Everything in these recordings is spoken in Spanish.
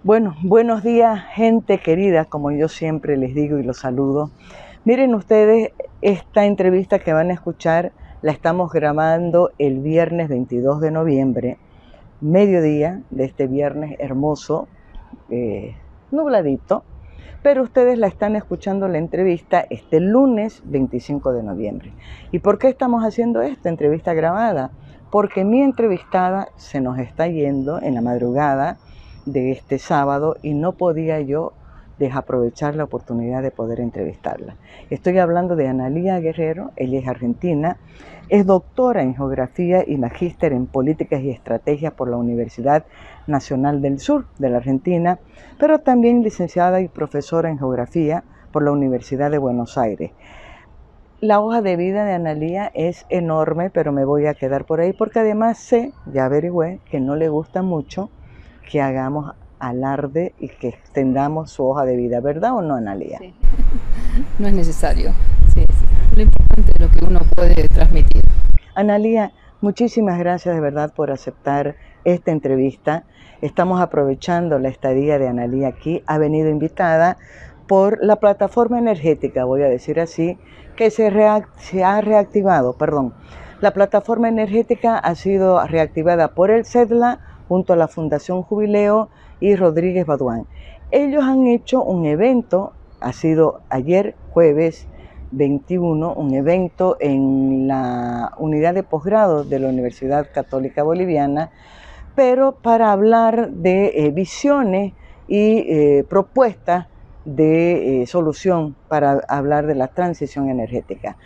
Bueno, buenos días, gente querida, como yo siempre les digo y los saludo. Miren ustedes, esta entrevista que van a escuchar la estamos grabando el viernes 22 de noviembre, mediodía de este viernes hermoso, nubladito, pero ustedes la están escuchando la entrevista este lunes 25 de noviembre. ¿Y por qué estamos haciendo esta entrevista grabada? Porque mi entrevistada se nos está yendo en la madrugada de este sábado y no podía yo desaprovechar la oportunidad de poder entrevistarla. Estoy hablando de Analía Guerrero. Ella es argentina, es doctora en geografía y magíster en políticas y estrategias por la Universidad Nacional del Sur de la Argentina, pero también licenciada y profesora en geografía por la Universidad de Buenos Aires. La hoja de vida de Analía es enorme, pero me voy a quedar por ahí porque además sé, ya averigüé, que no le gusta mucho que hagamos alarde y que extendamos su hoja de vida, ¿verdad o no, Analía? Sí. No es necesario. Sí. Lo importante es lo que uno puede transmitir. Analía, muchísimas gracias de verdad por aceptar esta entrevista. Estamos aprovechando la estadía de Analía aquí. Ha venido invitada por la plataforma energética, voy a decir así, que se ha reactivado. La plataforma energética ha sido reactivada por el CEDLA junto a la Fundación Jubileo y Rodríguez Baduán. Ellos han hecho un evento, ha sido ayer jueves 21, un evento en la unidad de posgrado de la Universidad Católica Boliviana, pero para hablar de visiones y propuestas de solución para hablar de la transición energética.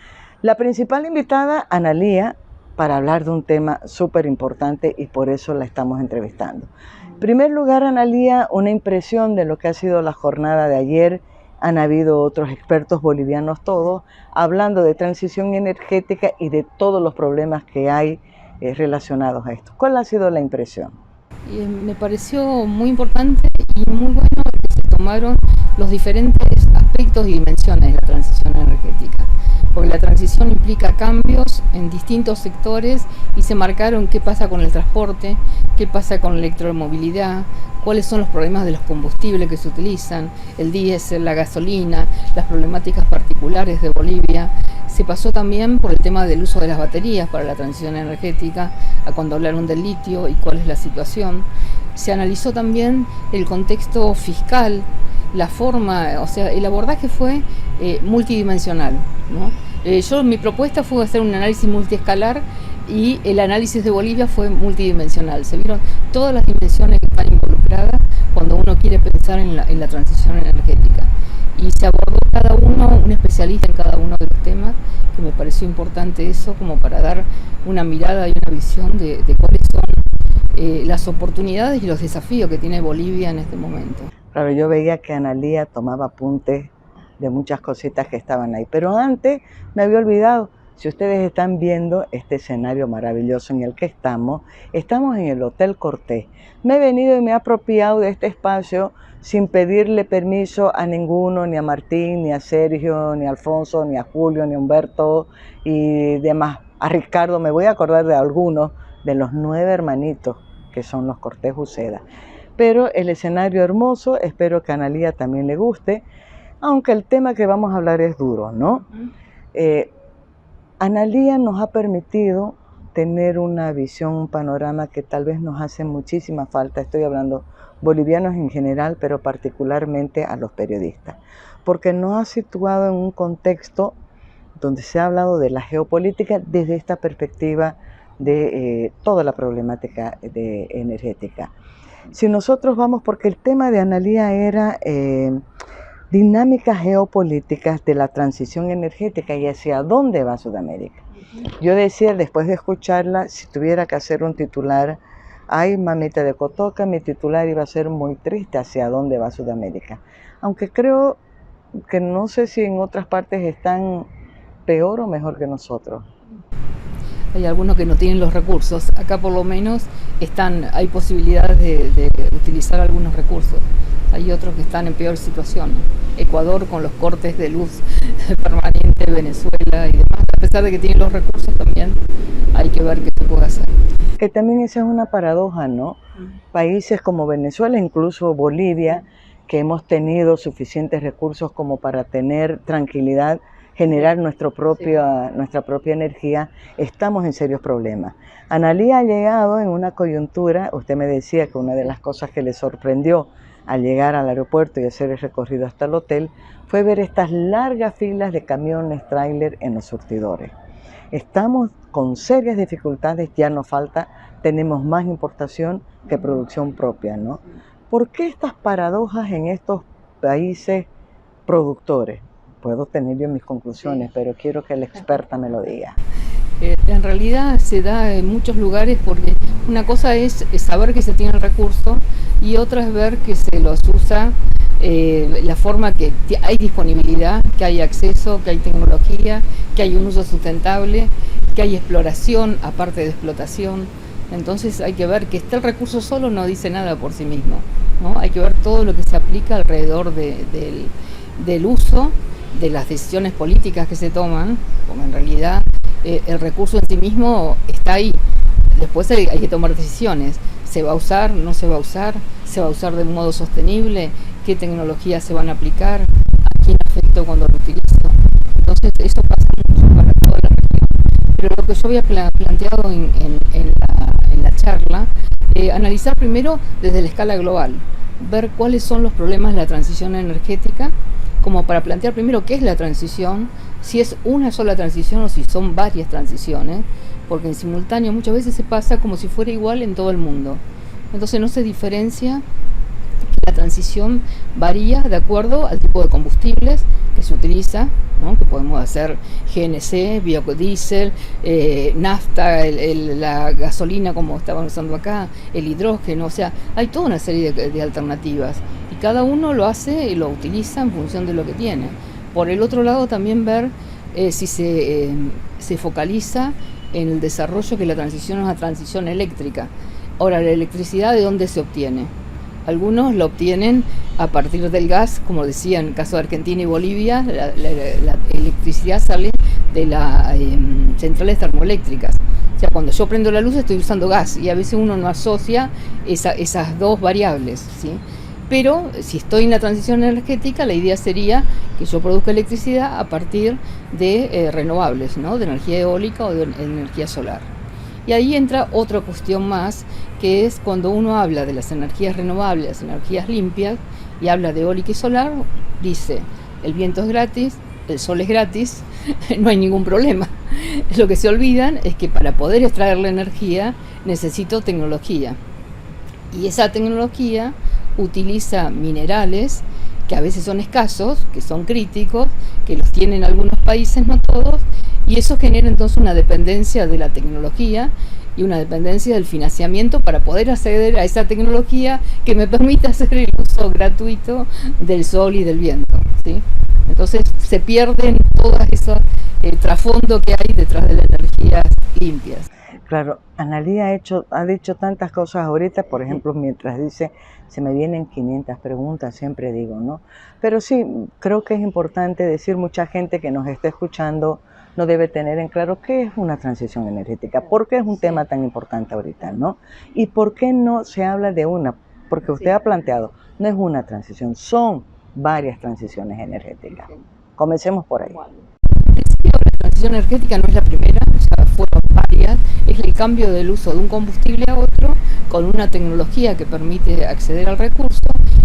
La principal invitada, Analía, para hablar de un tema súper importante y por eso la estamos entrevistando. En primer lugar, Analía, una impresión de lo que ha sido la jornada de ayer. Han habido otros expertos bolivianos todos hablando de transición energética y de todos los problemas que hay relacionados a esto. ¿Cuál ha sido la impresión? Me pareció muy importante y muy bueno que se tomaron los diferentes aspectos y dimensiones de la transición energética, porque la transición implica cambios en distintos sectores y se marcaron qué pasa con el transporte, qué pasa con la electromovilidad, cuáles son los problemas de los combustibles que se utilizan, el diésel, la gasolina, las problemáticas particulares de Bolivia. Se pasó también por el tema del uso de las baterías para la transición energética, a cuando hablaron del litio y cuál es la situación. Se analizó también el contexto fiscal, la forma, o sea, el abordaje fue multidimensional, ¿no? Mi propuesta fue hacer un análisis multiescalar y el análisis de Bolivia fue multidimensional. Se vieron todas las dimensiones que están involucradas cuando uno quiere pensar en la transición energética. Y se abordó cada uno, un especialista en cada uno de los temas, que me pareció importante eso como para dar una mirada y una visión de cuáles son las oportunidades y los desafíos que tiene Bolivia en este momento. Claro, yo veía que Analía tomaba apuntes de muchas cositas que estaban ahí, pero antes me había olvidado. Si ustedes están viendo este escenario maravilloso en el que estamos en el Hotel Cortés. Me he venido y me he apropiado de este espacio sin pedirle permiso a ninguno, ni a Martín, ni a Sergio, ni a Alfonso, ni a Julio, ni a Humberto y demás. A Ricardo, me voy a acordar de algunos de los 9 hermanitos que son los Cortés Uceda. Pero el escenario hermoso, espero que a Analía también le guste, aunque el tema que vamos a hablar es duro, ¿no? Analía nos ha permitido tener una visión, un panorama que tal vez nos hace muchísima falta. Estoy hablando bolivianos en general, pero particularmente a los periodistas, porque nos ha situado en un contexto donde se ha hablado de la geopolítica desde esta perspectiva de toda la problemática energética. Si nosotros vamos, porque el tema de Analía era dinámicas geopolíticas de la transición energética y hacia dónde va Sudamérica. Yo decía, después de escucharla, si tuviera que hacer un titular, ay, mamita de Cotoca, mi titular iba a ser muy triste, hacia dónde va Sudamérica. Aunque creo que no sé si en otras partes están peor o mejor que nosotros. Hay algunos que no tienen los recursos. Acá por lo menos hay posibilidades de utilizar algunos recursos. Hay otros que están en peor situación. Ecuador con los cortes de luz permanente, Venezuela y demás. A pesar pesar de que tiene los recursos, también hay que ver qué se puede hacer. Que también esa es una paradoja, ¿no? Países como Venezuela, incluso Bolivia, que hemos tenido suficientes recursos como para tener tranquilidad, generar nuestra propia energía, estamos en serios problemas. Analía ha llegado en una coyuntura, usted me decía que una de las cosas que le sorprendió al llegar al aeropuerto y hacer el recorrido hasta el hotel fue ver estas largas filas de camiones, tráiler en los surtidores. Estamos con serias dificultades, ya nos falta, tenemos más importación que producción propia, ¿no? ¿Por qué estas paradojas en estos países productores? Puedo tener yo mis conclusiones, pero quiero que la experta me lo diga. En realidad se da en muchos lugares porque una cosa es saber que se tiene el recurso y otra es ver que se los usa la forma que hay disponibilidad, que hay acceso, que hay tecnología, que hay un uso sustentable, que hay exploración aparte de explotación. Entonces hay que ver que el recurso solo no dice nada por sí mismo, ¿no? Hay que ver todo lo que se aplica alrededor del uso, de las decisiones políticas que se toman, como en realidad el recurso en sí mismo está ahí. Después hay que tomar decisiones. ¿Se va a usar? ¿No se va a usar? ¿Se va a usar de un modo sostenible? ¿Qué tecnologías se van a aplicar? ¿A quién afecto cuando lo utilizo? Entonces eso pasa mucho para toda la región. Pero lo que yo había planteado en la charla, analizar primero desde la escala global, ver cuáles son los problemas de la transición energética, como para plantear primero qué es la transición, si es una sola transición o si son varias transiciones, porque en simultáneo muchas veces se pasa como si fuera igual en todo el mundo. Entonces no se diferencia, que la transición varía de acuerdo al tipo de combustibles que se utiliza, ¿no? Que podemos hacer GNC, biodiesel, nafta, la gasolina como estaban usando acá, el hidrógeno, o sea, hay toda una serie de alternativas y cada uno lo hace y lo utiliza en función de lo que tiene. Por el otro lado también ver si se focaliza en el desarrollo, que la transición es una transición eléctrica. Ahora, la electricidad, ¿de dónde se obtiene? Algunos lo obtienen a partir del gas, como decía en el caso de Argentina y Bolivia, la electricidad sale de las centrales termoeléctricas. O sea, cuando yo prendo la luz estoy usando gas y a veces uno no asocia esas dos variables, ¿sí? Pero si estoy en la transición energética, la idea sería que yo produzca electricidad a partir de renovables, ¿no? De energía eólica o de energía solar. Y ahí entra otra cuestión más, que es cuando uno habla de las energías renovables, las energías limpias, y habla de eólica y solar, dice, el viento es gratis, el sol es gratis, no hay ningún problema. Lo que se olvidan es que para poder extraer la energía necesito tecnología. Y esa tecnología utiliza minerales que a veces son escasos, que son críticos, que los tienen algunos países, no todos, y eso genera entonces una dependencia de la tecnología y una dependencia del financiamiento para poder acceder a esa tecnología que me permita hacer el uso gratuito del sol y del viento, ¿sí? Entonces se pierden todas esas trasfondo que hay detrás de las energías limpias. Claro, Analía ha dicho tantas cosas ahorita, por ejemplo, mientras dice, se me vienen 500 preguntas, siempre digo, ¿no? Pero sí, creo que es importante decir, mucha gente que nos está escuchando no debe tener en claro qué es una transición energética, por qué es un tema tan importante ahorita, ¿no? Y por qué no se habla de una, porque usted ha planteado, no es una transición, son varias transiciones energéticas. Comencemos por ahí. La transición energética no es la primera, ya fueron varias, es el cambio del uso de un combustible a otro con una tecnología que permite acceder al recurso,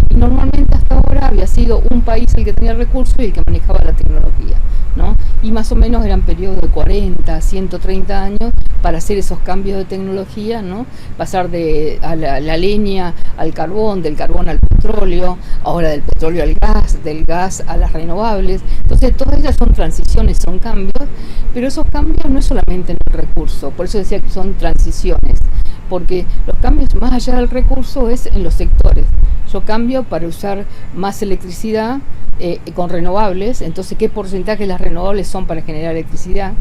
y normalmente hasta ahora había sido un país el que tenía el recurso y el que manejaba la tecnología, ¿no? Y más o menos eran periodos de 40, 130 años para hacer esos cambios de tecnología, ¿no? Pasar de la leña al carbón, del carbón al petróleo, ahora del petróleo al gas, del gas a las renovables. Entonces todas ellas son transiciones, son cambios, pero esos cambios no es solamente en el recurso, por eso decía que son transiciones, porque los cambios más allá del recurso es en los sectores. Yo cambio para usar más electricidad con renovables, entonces ¿qué porcentaje de las renovables son para generar electricidad?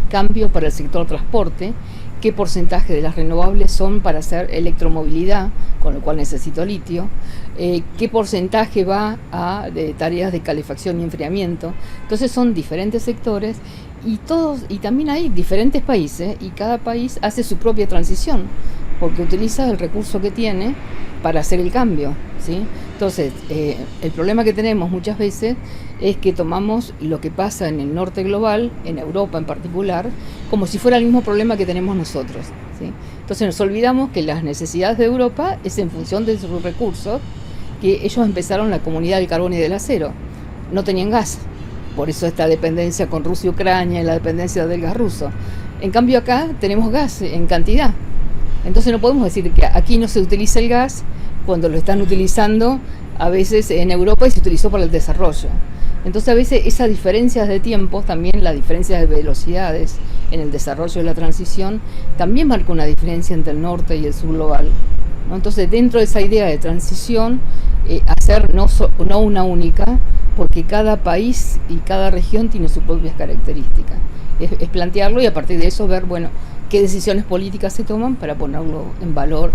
Cambio para el sector transporte, qué porcentaje de las renovables son para hacer electromovilidad, con lo cual necesito litio, qué porcentaje va a de tareas de calefacción y enfriamiento. Entonces son diferentes sectores y también hay diferentes países y cada país hace su propia transición porque utiliza el recurso que tiene para hacer el cambio, ¿sí? Entonces, el problema que tenemos muchas veces es que tomamos lo que pasa en el norte global, en Europa en particular, como si fuera el mismo problema que tenemos nosotros, ¿sí? Entonces nos olvidamos que las necesidades de Europa es en función de sus recursos, que ellos empezaron la comunidad del carbón y del acero, no tenían gas, por eso esta dependencia con Rusia y Ucrania y la dependencia del gas ruso. En cambio acá tenemos gas en cantidad. Entonces no podemos decir que aquí no se utiliza el gas cuando lo están utilizando a veces en Europa y se utilizó para el desarrollo. Entonces a veces esas diferencias de tiempos, también la diferencia de velocidades en el desarrollo de la transición, también marca una diferencia entre el norte y el sur global, ¿no? Entonces dentro de esa idea de transición, hacer no una única, porque cada país y cada región tiene sus propias características. Es plantearlo y a partir de eso ver, bueno, qué decisiones políticas se toman para ponerlo en valor.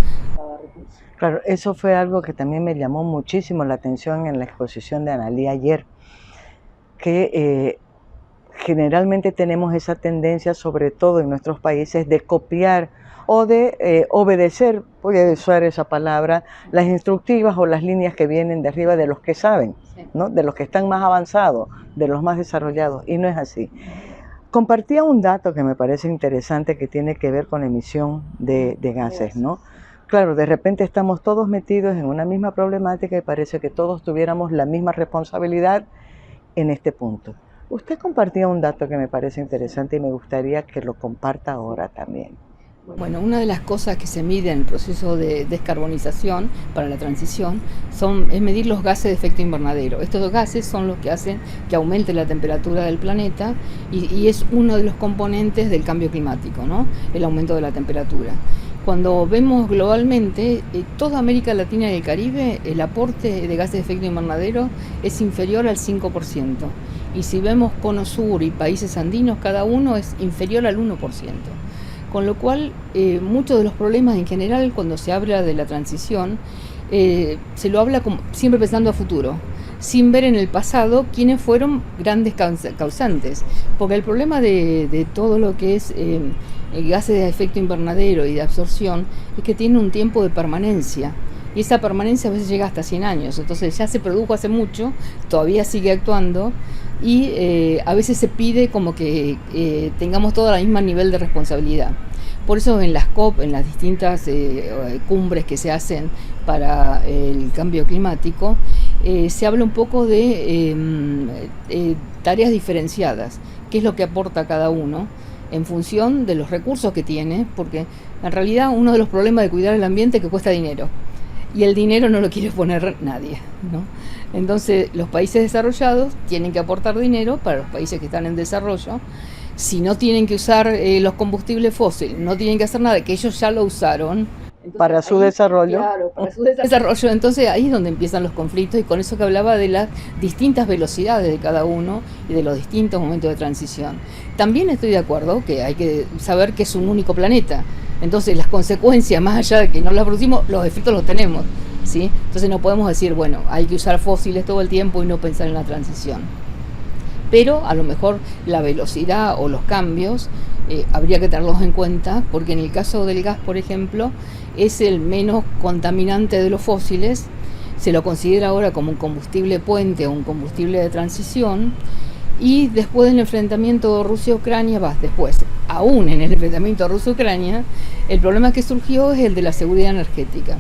Claro, eso fue algo que también me llamó muchísimo la atención en la exposición de Analía ayer, que generalmente tenemos esa tendencia, sobre todo en nuestros países, de copiar o de obedecer, voy a usar esa palabra, las instructivas o las líneas que vienen de arriba de los que saben, ¿no? De los que están más avanzados, de los más desarrollados, y no es así. Compartía un dato que me parece interesante que tiene que ver con la emisión de gases, ¿no? Claro, de repente estamos todos metidos en una misma problemática y parece que todos tuviéramos la misma responsabilidad en este punto. Usted compartía un dato que me parece interesante y me gustaría que lo comparta ahora también. Bueno, una de las cosas que se mide en el proceso de descarbonización para la transición es medir los gases de efecto invernadero. Estos gases son los que hacen que aumente la temperatura del planeta y es uno de los componentes del cambio climático, ¿no? El aumento de la temperatura. Cuando vemos globalmente, toda América Latina y el Caribe, el aporte de gases de efecto invernadero es inferior al 5%. Y si vemos Cono Sur y países andinos, cada uno es inferior al 1%. Con lo cual, muchos de los problemas en general, cuando se habla de la transición, se lo habla siempre pensando a futuro, sin ver en el pasado quiénes fueron grandes causantes. Porque el problema de todo lo que es gases de efecto invernadero y de absorción es que tiene un tiempo de permanencia. Y esa permanencia a veces llega hasta 100 años. Entonces ya se produjo hace mucho, todavía sigue actuando y a veces se pide como que tengamos todo el mismo nivel de responsabilidad. Por eso en las COP, en las distintas cumbres que se hacen para el cambio climático, se habla un poco de tareas diferenciadas, qué es lo que aporta cada uno en función de los recursos que tiene, porque en realidad uno de los problemas de cuidar el ambiente es que cuesta dinero. Y el dinero no lo quiere poner nadie, ¿no? Entonces los países desarrollados tienen que aportar dinero para los países que están en desarrollo. Si no tienen que usar los combustibles fósiles, no tienen que hacer nada, que ellos ya lo usaron. Entonces, para su desarrollo. Claro, para su desarrollo. Entonces ahí es donde empiezan los conflictos y con eso que hablaba de las distintas velocidades de cada uno y de los distintos momentos de transición. También estoy de acuerdo que hay que saber que es un único planeta. Entonces las consecuencias, más allá de que no las producimos, los efectos los tenemos, ¿sí? Entonces no podemos decir, bueno, hay que usar fósiles todo el tiempo y no pensar en la transición. Pero a lo mejor la velocidad o los cambios habría que tenerlos en cuenta, porque en el caso del gas, por ejemplo, es el menos contaminante de los fósiles, se lo considera ahora como un combustible puente o un combustible de transición, y después del enfrentamiento Rusia-Ucrania, aún en el enfrentamiento Rusia-Ucrania, el problema que surgió es el de la seguridad energética.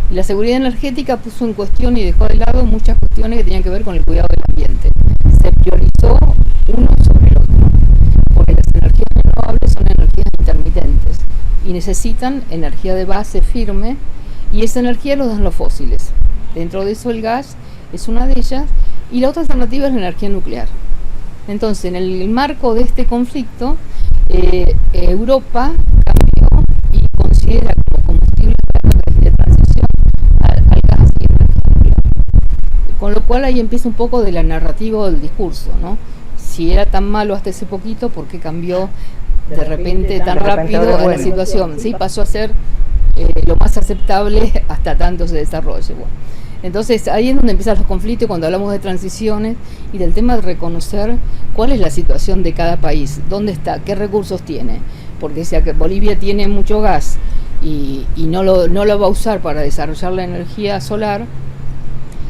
Y la seguridad energética puso en cuestión y dejó de lado muchas cuestiones que tenían que ver con el cuidado del ambiente. Se priorizó uno sobre el otro, porque las energías renovables son energías intermitentes y necesitan energía de base firme, y esa energía lo dan los fósiles. Dentro de eso el gas es una de ellas, y la otra alternativa es la energía nuclear. Entonces, en el marco de este conflicto, Europa cambió y considera como combustible de transición al gas y la energía nuclear. Con lo cual ahí empieza un poco de la narrativa del discurso, ¿no? Si era tan malo hasta ese poquito, ¿por qué cambió de repente tan rápido a la bueno. situación, ¿sí? Pasó a ser lo más aceptable hasta tanto se desarrolle. Bueno. Entonces ahí es donde empiezan los conflictos cuando hablamos de transiciones y del tema de reconocer cuál es la situación de cada país, dónde está, qué recursos tiene, porque si Bolivia tiene mucho gas y no lo va a usar para desarrollar la energía solar,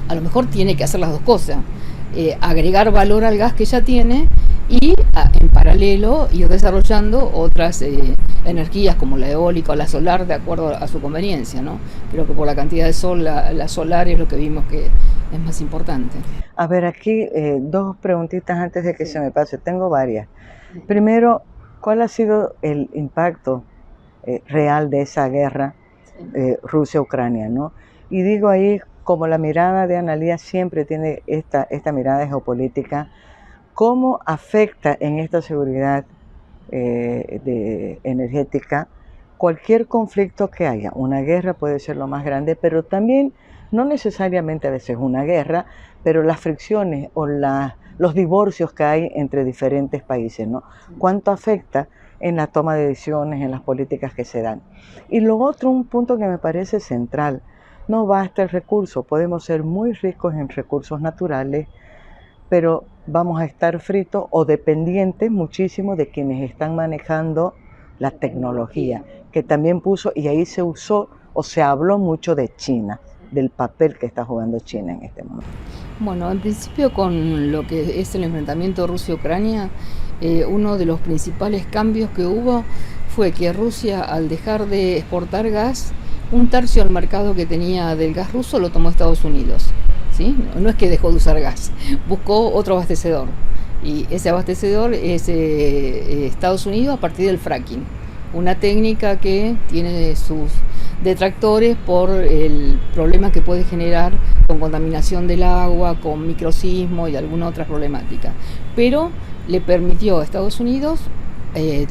a lo mejor tiene que hacer las dos cosas, agregar valor al gas que ya tiene y en paralelo ir desarrollando otras energías como la eólica o la solar de acuerdo a su conveniencia, ¿no? Creo que por la cantidad de sol, la solar es lo que vimos que es más importante. A ver, aquí dos preguntitas antes de que se me pase. Tengo varias. Primero, ¿cuál ha sido el impacto real de esa guerra Rusia-Ucrania, ¿no? Y digo ahí, como la mirada de Analía siempre tiene esta mirada geopolítica, ¿cómo afecta en esta seguridad energética cualquier conflicto que haya? Una guerra puede ser lo más grande, pero también no necesariamente a veces una guerra, pero las fricciones o los divorcios que hay entre diferentes países, ¿no? ¿Cuánto afecta en la toma de decisiones, en las políticas que se dan? Y lo otro, un punto que me parece central, no basta el recurso, podemos ser muy ricos en recursos naturales, pero vamos a estar fritos o dependientes muchísimo de quienes están manejando la tecnología, que también puso, y ahí se usó o se habló mucho de China, del papel que está jugando China en este momento. Bueno, en principio con lo que es el enfrentamiento Rusia-Ucrania, uno de los principales cambios que hubo fue que Rusia, al dejar de exportar gas, un tercio del mercado que tenía del gas ruso lo tomó Estados Unidos. ¿Sí? No es que dejó de usar gas, buscó otro abastecedor. Y ese abastecedor es Estados Unidos a partir del fracking, una técnica que tiene sus detractores por el problema que puede generar con contaminación del agua, con microsismo y alguna otra problemática. Pero le permitió a Estados Unidos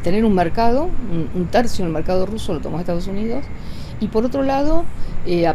tener un mercado, un tercio del mercado ruso lo tomó Estados Unidos. Y por otro lado,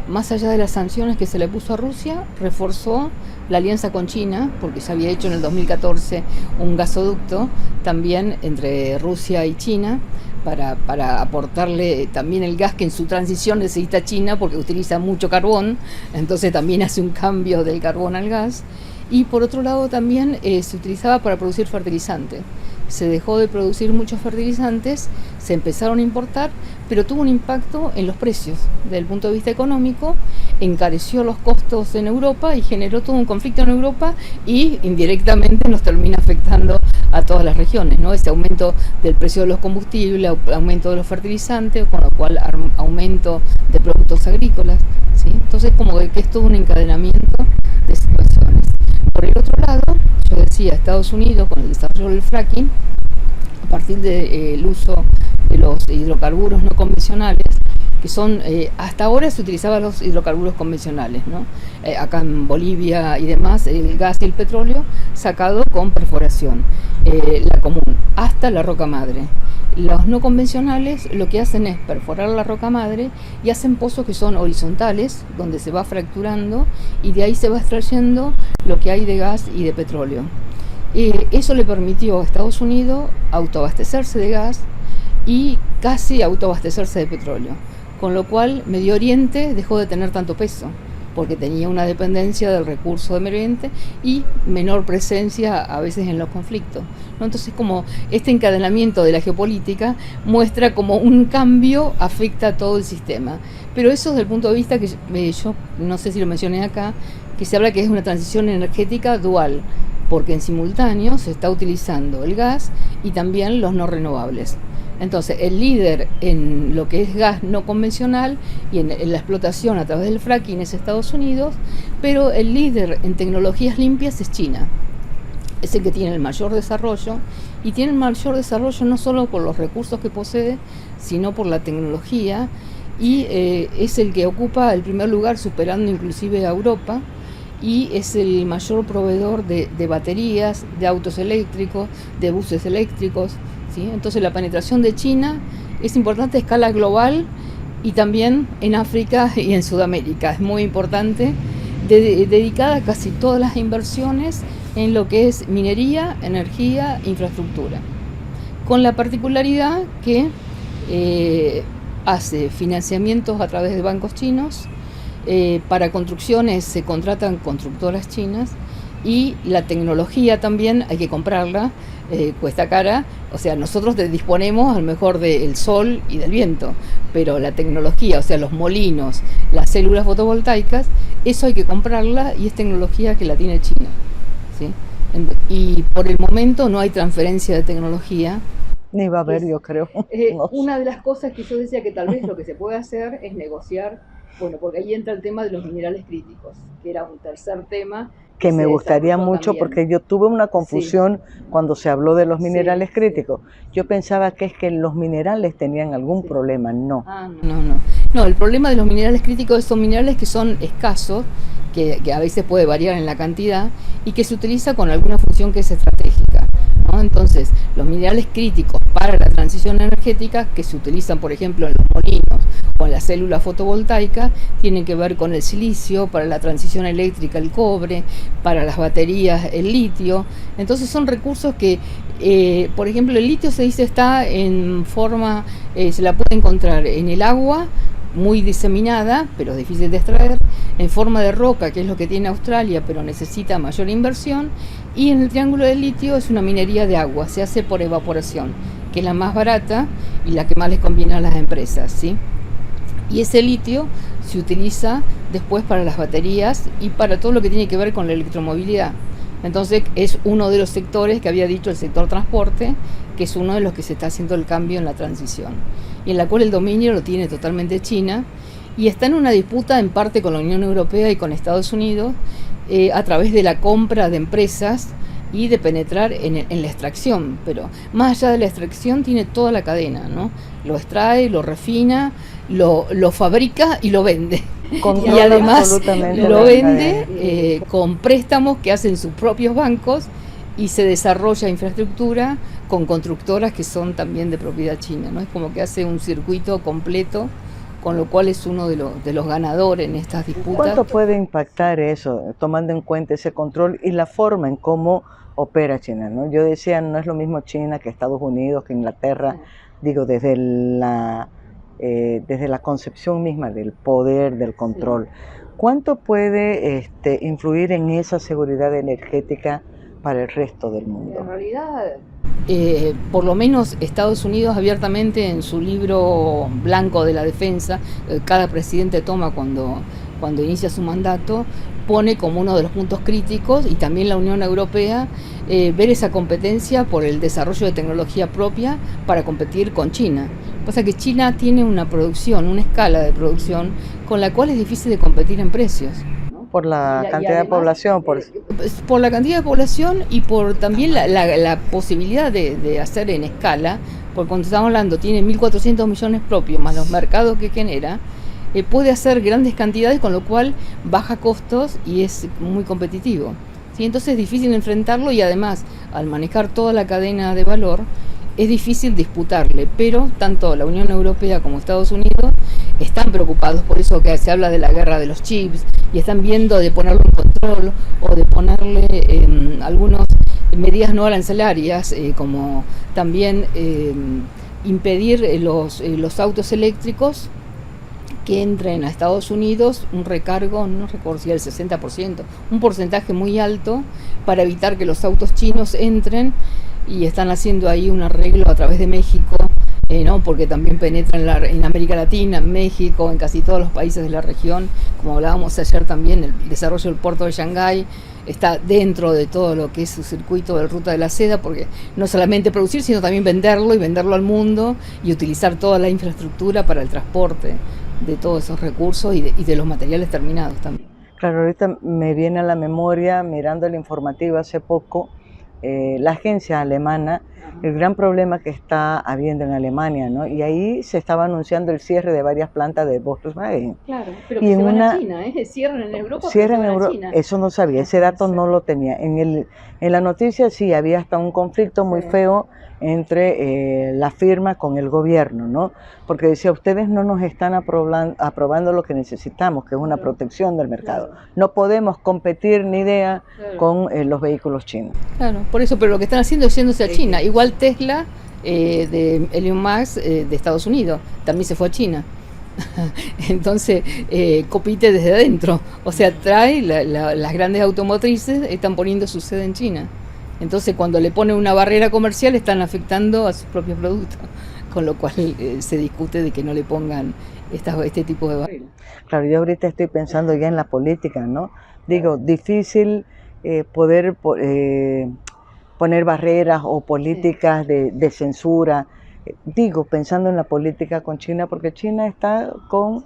más allá de las sanciones que se le puso a Rusia, reforzó la alianza con China, porque se había hecho en el 2014 un gasoducto también entre Rusia y China, para aportarle también el gas que en su transición necesita China, porque utiliza mucho carbón, entonces también hace un cambio del carbón al gas. Y por otro lado también se utilizaba para producir fertilizantes. Se dejó de producir muchos fertilizantes, se empezaron a importar, pero tuvo un impacto en los precios. Desde el punto de vista económico, encareció los costos en Europa y generó todo un conflicto en Europa y indirectamente nos termina afectando a todas las regiones, ¿no? Ese aumento del precio de los combustibles, aumento de los fertilizantes, con lo cual aumento de productos agrícolas, ¿sí? Entonces como que es todo un encadenamiento de situaciones. Por el otro lado, yo decía, Estados Unidos con el desarrollo del fracking, a partir del uso de los hidrocarburos no convencionales, que son, hasta ahora se utilizaban los hidrocarburos convencionales, ¿no? Acá en Bolivia y demás, el gas y el petróleo sacado con perforación, la común, hasta la roca madre. Los no convencionales lo que hacen es perforar la roca madre y hacen pozos que son horizontales, donde se va fracturando y de ahí se va extrayendo lo que hay de gas y de petróleo. Eso le permitió a Estados Unidos autoabastecerse de gas y casi autoabastecerse de petróleo, con lo cual Medio Oriente dejó de tener tanto peso, porque tenía una dependencia del recurso de Medio Oriente y menor presencia a veces en los conflictos, ¿no? Entonces como este encadenamiento de la geopolítica muestra como un cambio afecta a todo el sistema, pero eso desde el punto de vista que yo no sé si lo mencioné acá, que se habla que es una transición energética dual, porque en simultáneo se está utilizando el gas y también los no renovables. Entonces, el líder en lo que es gas no convencional y en la explotación a través del fracking es Estados Unidos, pero el líder en tecnologías limpias es China. Es el que tiene el mayor desarrollo, y tiene el mayor desarrollo no solo por los recursos que posee, sino por la tecnología, y es el que ocupa el primer lugar, superando inclusive a Europa, y es el mayor proveedor de baterías, de autos eléctricos, de buses eléctricos, ¿sí? Entonces la penetración de China es importante a escala global y también en África y en Sudamérica. Es muy importante, dedicada casi todas las inversiones en lo que es minería, energía, infraestructura. con la particularidad que hace financiamientos a través de bancos chinos, para construcciones se contratan constructoras chinas, y la tecnología también hay que comprarla, cuesta cara, o sea, nosotros disponemos a lo mejor del sol y del viento, pero la tecnología, o sea, los molinos, las células fotovoltaicas, eso hay que comprarla y es tecnología que la tiene China, ¿sí? Y por el momento no hay transferencia de tecnología. Ni va a haber, yo creo. No. Una de las cosas que yo decía que tal vez lo que se puede hacer es negociar, bueno, porque ahí entra el tema de los minerales críticos, que era un tercer tema que me gustaría mucho también. Porque yo tuve una confusión cuando se habló de los minerales críticos. Yo pensaba que es que los minerales tenían algún problema, no. No, el problema de los minerales críticos son minerales que son escasos, que a veces puede variar en la cantidad y que se utiliza con alguna función que es estratégica, ¿no? Entonces, los minerales críticos para la transición energética, que se utilizan, por ejemplo, en los molinos o en las células fotovoltaicas, tienen que ver con el silicio, para la transición eléctrica el cobre, para las baterías el litio. Entonces son recursos que, por ejemplo, el litio se dice está en forma, se la puede encontrar en el agua, muy diseminada, pero es difícil de extraer, en forma de roca, que es lo que tiene Australia, pero necesita mayor inversión, y en el triángulo del litio es una minería de agua, se hace por evaporación, que es la más barata y la que más les conviene a las empresas, ¿sí? Y ese litio se utiliza después para las baterías y para todo lo que tiene que ver con la electromovilidad. Entonces es uno de los sectores que había dicho el sector transporte, que es uno de los que se está haciendo el cambio en la transición, y en la cual el dominio lo tiene totalmente China, y está en una disputa en parte con la Unión Europea y con Estados Unidos, a través de la compra de empresas y de penetrar en la extracción, pero más allá de la extracción tiene toda la cadena, ¿no? Lo extrae, lo refina, lo fabrica y lo vende. Y además lo vende con préstamos que hacen sus propios bancos, y se desarrolla infraestructura con constructoras que son también de propiedad china, ¿no? Es como que hace un circuito completo, con lo cual es uno de los ganadores en estas disputas. ¿Cuánto puede impactar eso, tomando en cuenta ese control y la forma en cómo opera China, ¿no? Yo decía, no es lo mismo China que Estados Unidos, que Inglaterra, digo, desde la concepción misma del poder, del control. ¿Cuánto puede influir en esa seguridad energética para el resto del mundo? En realidad, por lo menos Estados Unidos abiertamente en su libro blanco de la defensa, cada presidente toma cuando inicia su mandato, pone como uno de los puntos críticos, y también la Unión Europea, ver esa competencia por el desarrollo de tecnología propia para competir con China. Pasa que China tiene una producción, una escala de producción con la cual es difícil de competir en precios. Por la cantidad de población. Por la cantidad de población y por también la posibilidad de hacer en escala, porque cuando estamos hablando tiene 1.400 millones propios, más los mercados que genera, puede hacer grandes cantidades, con lo cual baja costos y es muy competitivo, ¿sí? Entonces es difícil enfrentarlo, y además al manejar toda la cadena de valor es difícil disputarle, pero tanto la Unión Europea como Estados Unidos están preocupados, por eso que se habla de la guerra de los chips, y están viendo de ponerlo en control o de ponerle algunas medidas no arancelarias, como también impedir los autos eléctricos que entren a Estados Unidos, un recargo, no recuerdo si era el 60%, un porcentaje muy alto para evitar que los autos chinos entren, y están haciendo ahí un arreglo a través de México, ¿no? Porque también penetra en América Latina, en México, en casi todos los países de la región. Como hablábamos ayer también, el desarrollo del puerto de Shanghái está dentro de todo lo que es su circuito de ruta de la seda, porque no solamente producir, sino también venderlo, y venderlo al mundo, y utilizar toda la infraestructura para el transporte de todos esos recursos y de los materiales terminados también. Claro, ahorita me viene a la memoria, mirando el informativo hace poco, la agencia alemana, el gran problema que está habiendo en Alemania, ¿no? Y ahí se estaba anunciando el cierre de varias plantas de Volkswagen. Claro, pero que se van a China, cierran en Europa. Cierran en Europa, eso no sabía, ese dato no lo tenía. En la noticia sí había hasta un conflicto muy feo entre la firma con el gobierno, ¿no? Porque decía, ustedes no nos están aprobando lo que necesitamos, que es una protección del mercado. No podemos competir ni con los vehículos chinos. Claro, por eso, pero lo que están haciendo es yéndose a China. Igual Tesla de Elon Musk de Estados Unidos, también se fue a China. Entonces compite desde adentro, o sea, las grandes automotrices están poniendo su sede en China. Entonces cuando le ponen una barrera comercial están afectando a sus propios productos, con lo cual se discute de que no le pongan este tipo de barreras. Claro, yo ahorita estoy pensando ya en la política, ¿no? Digo, difícil poder poner barreras o políticas de censura. Digo, pensando en la política con China, porque China está con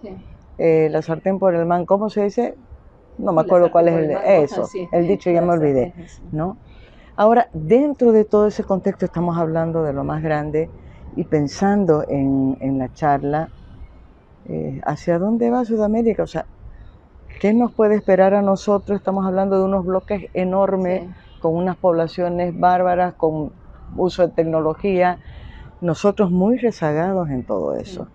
la sartén por el mango. ¿Cómo se dice? No me acuerdo cuál es el dicho, ya me olvidé, ¿no? Ahora, dentro de todo ese contexto estamos hablando de lo más grande y pensando en la charla, ¿hacia dónde va Sudamérica? O sea, ¿qué nos puede esperar a nosotros? Estamos hablando de unos bloques enormes, con unas poblaciones bárbaras, con uso de tecnología, nosotros muy rezagados en todo eso,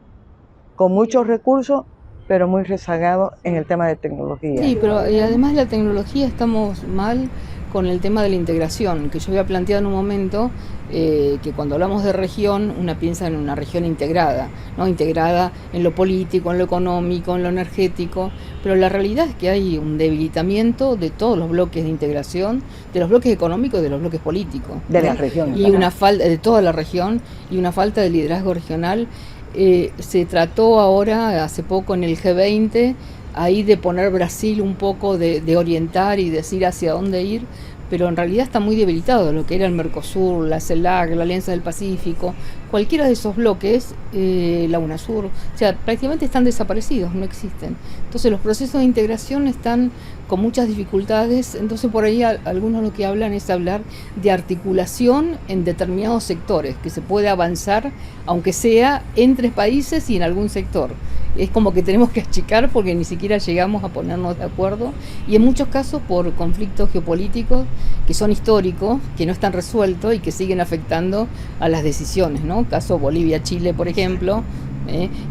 con muchos recursos, pero muy rezagados en el tema de tecnología. Sí, pero además de la tecnología estamos mal con el tema de la integración, que yo había planteado en un momento, que cuando hablamos de región, una piensa en una región integrada, ¿no? Integrada en lo político, en lo económico, en lo energético, pero la realidad es que hay un debilitamiento de todos los bloques de integración, de los bloques económicos y de los bloques políticos. De la región. Y una falta de toda la región y una falta de liderazgo regional. Se trató ahora, hace poco en el G20, ahí de poner Brasil un poco, de orientar y decir hacia dónde ir, pero en realidad está muy debilitado lo que era el Mercosur, la CELAC, la Alianza del Pacífico, cualquiera de esos bloques, la UNASUR, o sea, prácticamente están desaparecidos, no existen. Entonces los procesos de integración están con muchas dificultades, entonces por ahí algunos lo que hablan es hablar de articulación en determinados sectores, que se puede avanzar, aunque sea entre países y en algún sector. Es como que tenemos que achicar porque ni siquiera llegamos a ponernos de acuerdo, y en muchos casos por conflictos geopolíticos que son históricos, que no están resueltos y que siguen afectando a las decisiones, ¿no? Caso Bolivia-Chile, por ejemplo,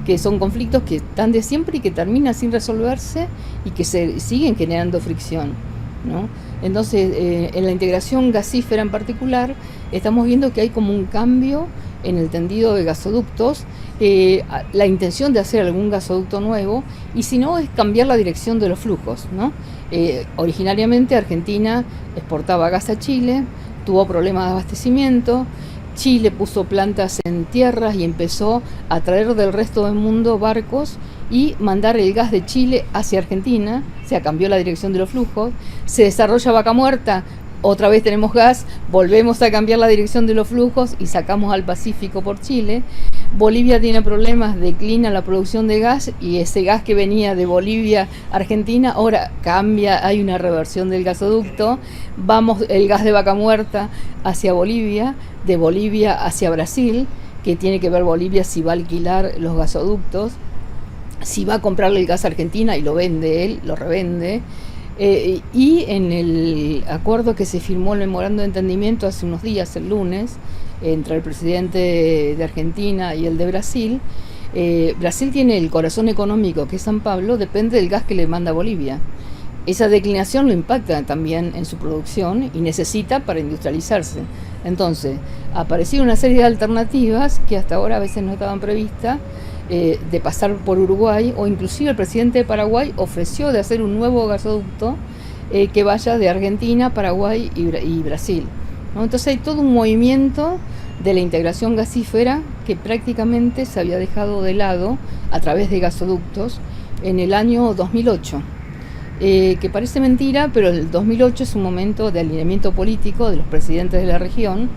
que son conflictos que están de siempre y que terminan sin resolverse y que se siguen generando fricción, ¿no? Entonces, en la integración gasífera en particular, estamos viendo que hay como un cambio en el tendido de gasoductos, la intención de hacer algún gasoducto nuevo, y si no, es cambiar la dirección de los flujos, ¿no? Originariamente Argentina exportaba gas a Chile, tuvo problemas de abastecimiento. Chile puso plantas en tierras y empezó a traer del resto del mundo barcos y mandar el gas de Chile hacia Argentina, o sea, cambió la dirección de los flujos. Se desarrolla Vaca Muerta, otra vez tenemos gas, volvemos a cambiar la dirección de los flujos y sacamos al Pacífico por Chile. Bolivia tiene problemas, declina la producción de gas, y ese gas que venía de Bolivia a Argentina ahora cambia, hay una reversión del gasoducto, vamos el gas de Vaca Muerta hacia Bolivia, de Bolivia hacia Brasil, que tiene que ver Bolivia si va a alquilar los gasoductos, si va a comprarle el gas a Argentina y lo vende él, lo revende. Y en el acuerdo que se firmó, el memorando de entendimiento hace unos días, el lunes, entre el presidente de Argentina y el de Brasil, Brasil tiene el corazón económico, que es San Pablo, depende del gas que le manda Bolivia. Esa declinación lo impacta también en su producción y necesita para industrializarse. Entonces, aparecieron una serie de alternativas que hasta ahora a veces no estaban previstas, de pasar por Uruguay, o inclusive el presidente de Paraguay ofreció de hacer un nuevo gasoducto que vaya de Argentina, Paraguay y Brasil, ¿no? Entonces hay todo un movimiento de la integración gasífera que prácticamente se había dejado de lado a través de gasoductos en el año 2008. Que parece mentira, pero el 2008 es un momento de alineamiento político de los presidentes de la región,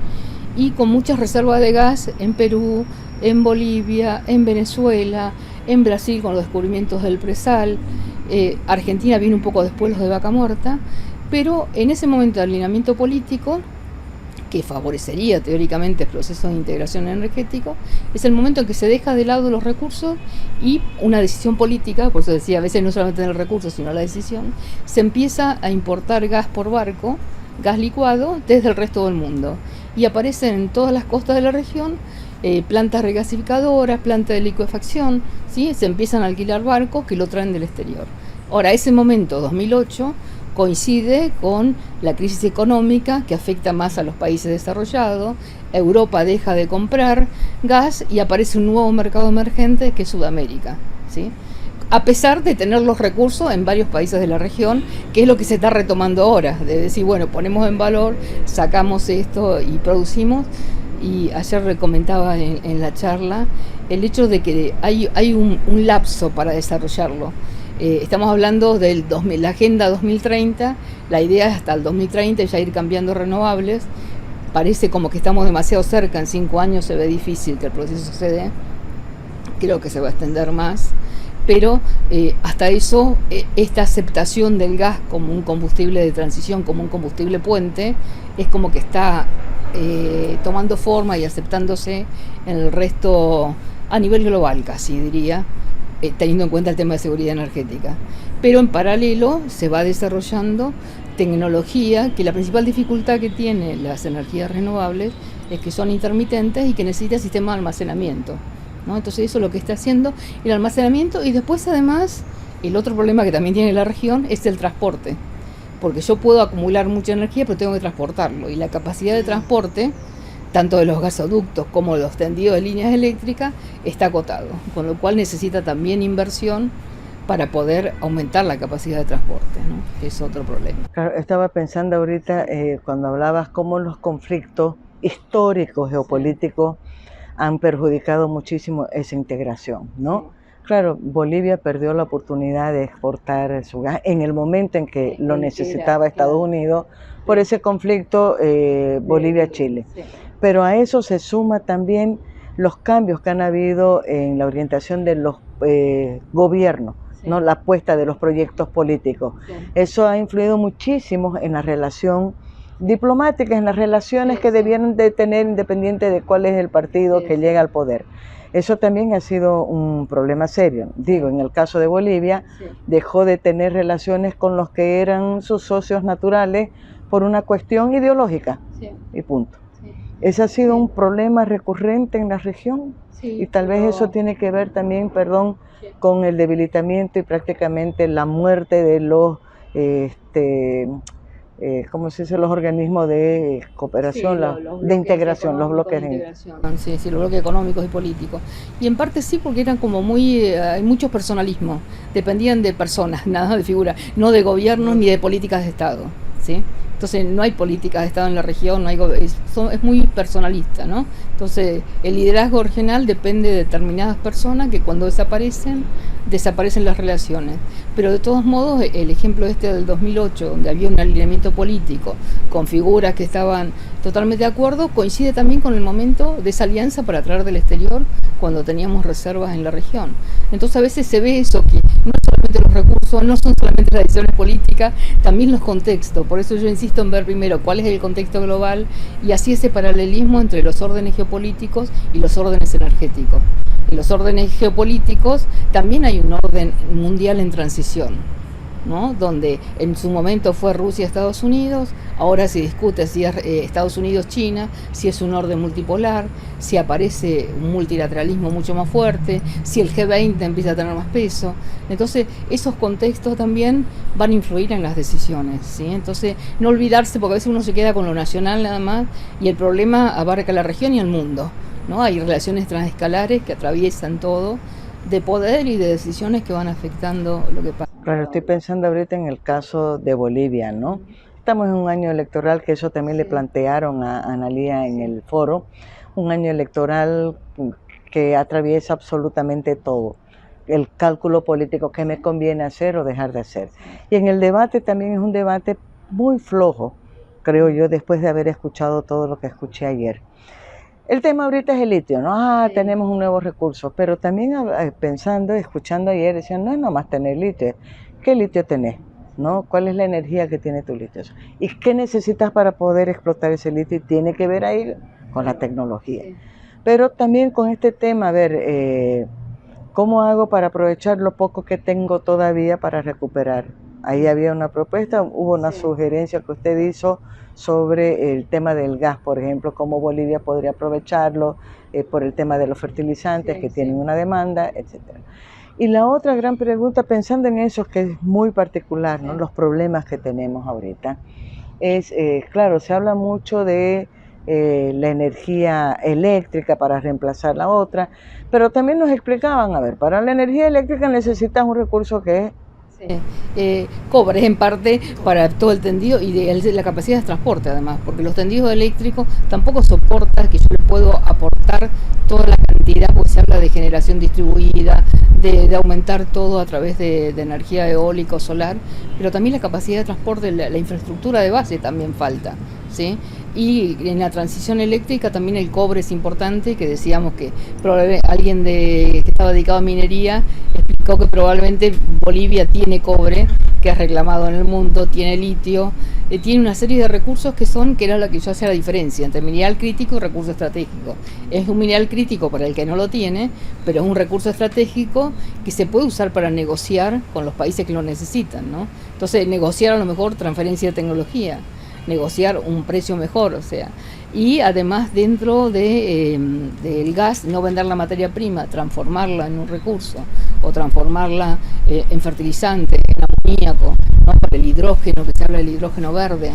y con muchas reservas de gas en Perú, en Bolivia, en Venezuela, en Brasil con los descubrimientos del presal. Argentina vino un poco después, los de Vaca Muerta, pero en ese momento de alineamiento político, que favorecería teóricamente el proceso de integración energético, es el momento en que se deja de lado los recursos y una decisión política, por eso decía, a veces no solamente el recurso, sino la decisión, se empieza a importar gas por barco, gas licuado, desde el resto del mundo. Y aparecen en todas las costas de la región plantas regasificadoras, plantas de licuefacción, ¿sí? Se empiezan a alquilar barcos que lo traen del exterior. Ahora, ese momento, 2008, coincide con la crisis económica que afecta más a los países desarrollados. Europa deja de comprar gas y aparece un nuevo mercado emergente que es Sudamérica, ¿sí? A pesar de tener los recursos en varios países de la región, que es lo que se está retomando ahora, de decir, bueno, ponemos en valor, sacamos esto y producimos. Y ayer comentaba en la charla el hecho de que hay un lapso para desarrollarlo. Estamos hablando de la Agenda 2030, la idea es hasta el 2030 ya ir cambiando renovables. Parece como que estamos demasiado cerca, en 5 años se ve difícil que el proceso se dé, creo que se va a extender más. Pero hasta eso, esta aceptación del gas como un combustible de transición, como un combustible puente, es como que está tomando forma y aceptándose en el resto a nivel global, casi diría, teniendo en cuenta el tema de seguridad energética. Pero en paralelo se va desarrollando tecnología, que la principal dificultad que tienen las energías renovables es que son intermitentes y que necesitan sistema de almacenamiento, ¿no? Entonces eso es lo que está haciendo el almacenamiento. Y después, además, el otro problema que también tiene la región es el transporte, porque yo puedo acumular mucha energía pero tengo que transportarlo, y la capacidad de transporte tanto de los gasoductos como de los tendidos de líneas eléctricas está acotado, con lo cual necesita también inversión para poder aumentar la capacidad de transporte, ¿no? Es otro problema. Claro, estaba pensando ahorita cuando hablabas cómo los conflictos históricos, geopolíticos, han perjudicado muchísimo esa integración, ¿no? Claro, Bolivia perdió la oportunidad de exportar su gas en el momento en que lo necesitaba Estados Unidos por ese conflicto Bolivia-Chile. Pero a eso se suma también los cambios que han habido en la orientación de los gobiernos, ¿no? La apuesta de los proyectos políticos. Eso ha influido muchísimo en la relación diplomáticas, en las relaciones que debieran de tener independiente de cuál es el partido que llega al poder. Eso también ha sido un problema serio. Digo, en el caso de Bolivia, dejó de tener relaciones con los que eran sus socios naturales por una cuestión ideológica, y punto. Ese ha sido un problema recurrente en la región, y tal vez eso tiene que ver también, con el debilitamiento y prácticamente la muerte de los ¿cómo se dice? Los organismos de cooperación, de integración, los bloques de integración. Sí, los bloques económicos y políticos. Y en parte sí, porque eran como hay muchos personalismos, dependían de personas, nada de figuras, no de gobiernos ni de políticas de Estado, ¿sí? Entonces no hay políticas de Estado en la región, es muy personalista, ¿no? Entonces el liderazgo regional depende de determinadas personas que cuando desaparecen las relaciones. Pero de todos modos, el ejemplo del 2008, donde había un alineamiento político con figuras que estaban totalmente de acuerdo, coincide también con el momento de esa alianza para traer del exterior cuando teníamos reservas en la región. Entonces a veces se ve eso, que no solamente los recursos, no son solamente las decisiones políticas, también los contextos. Por eso yo insisto en ver primero cuál es el contexto global y así ese paralelismo entre los órdenes geopolíticos y los órdenes energéticos. En los órdenes geopolíticos también hay un orden mundial en transición, ¿no? Donde en su momento fue Rusia-Estados Unidos, ahora se discute si es Estados Unidos-China, si es un orden multipolar, si aparece un multilateralismo mucho más fuerte, si el G20 empieza a tener más peso. Entonces esos contextos también van a influir en las decisiones, ¿sí? Entonces no olvidarse, porque a veces uno se queda con lo nacional nada más y el problema abarca la región y el mundo, ¿no? Hay relaciones transescalares que atraviesan todo, de poder y de decisiones que van afectando lo que pasa. Claro, estoy pensando ahorita en el caso de Bolivia, ¿no? Estamos en un año electoral, que eso también le plantearon a Analía en el foro, un año electoral que atraviesa absolutamente todo, el cálculo político que me conviene hacer o dejar de hacer. Y en el debate también es un debate muy flojo, creo yo, después de haber escuchado todo lo que escuché ayer. El tema ahorita es el litio, ¿no? Tenemos un nuevo recurso, pero también pensando, escuchando ayer, decían, no es nomás tener litio, ¿qué litio tenés? ¿No? ¿Cuál es la energía que tiene tu litio? ¿Y qué necesitas para poder explotar ese litio? Y tiene que ver ahí con la tecnología. Pero también con este tema, a ver, ¿cómo hago para aprovechar lo poco que tengo todavía para recuperar? Ahí había una propuesta, hubo una sugerencia que usted hizo sobre el tema del gas, por ejemplo, cómo Bolivia podría aprovecharlo por el tema de los fertilizantes que tienen una demanda, etc. Y la otra gran pregunta, pensando en eso, que es muy particular, ¿no? Los problemas que tenemos ahorita, es, claro, se habla mucho de la energía eléctrica para reemplazar la otra, pero también nos explicaban, a ver, para la energía eléctrica necesitas un recurso que es cobre en parte para todo el tendido y de la capacidad de transporte además, porque los tendidos eléctricos tampoco soportan que yo le puedo aportar toda la cantidad, porque se habla de generación distribuida, de aumentar todo a través de energía eólica o solar, pero también la capacidad de transporte, la infraestructura de base también falta, ¿sí? Y en la transición eléctrica también el cobre es importante, que decíamos que probablemente alguien que estaba dedicado a minería explicó que probablemente Bolivia tiene cobre, que es reclamado en el mundo, tiene litio, tiene una serie de recursos que era lo que yo hacía la diferencia entre mineral crítico y recurso estratégico. Es un mineral crítico para el que no lo tiene, pero es un recurso estratégico que se puede usar para negociar con los países que lo necesitan, ¿no? Entonces, negociar a lo mejor transferencia de tecnología, negociar un precio mejor, o sea, y además dentro del gas no vender la materia prima, transformarla en un recurso o transformarla en fertilizante, en amoníaco, ¿no? Para el hidrógeno, que se habla del hidrógeno verde,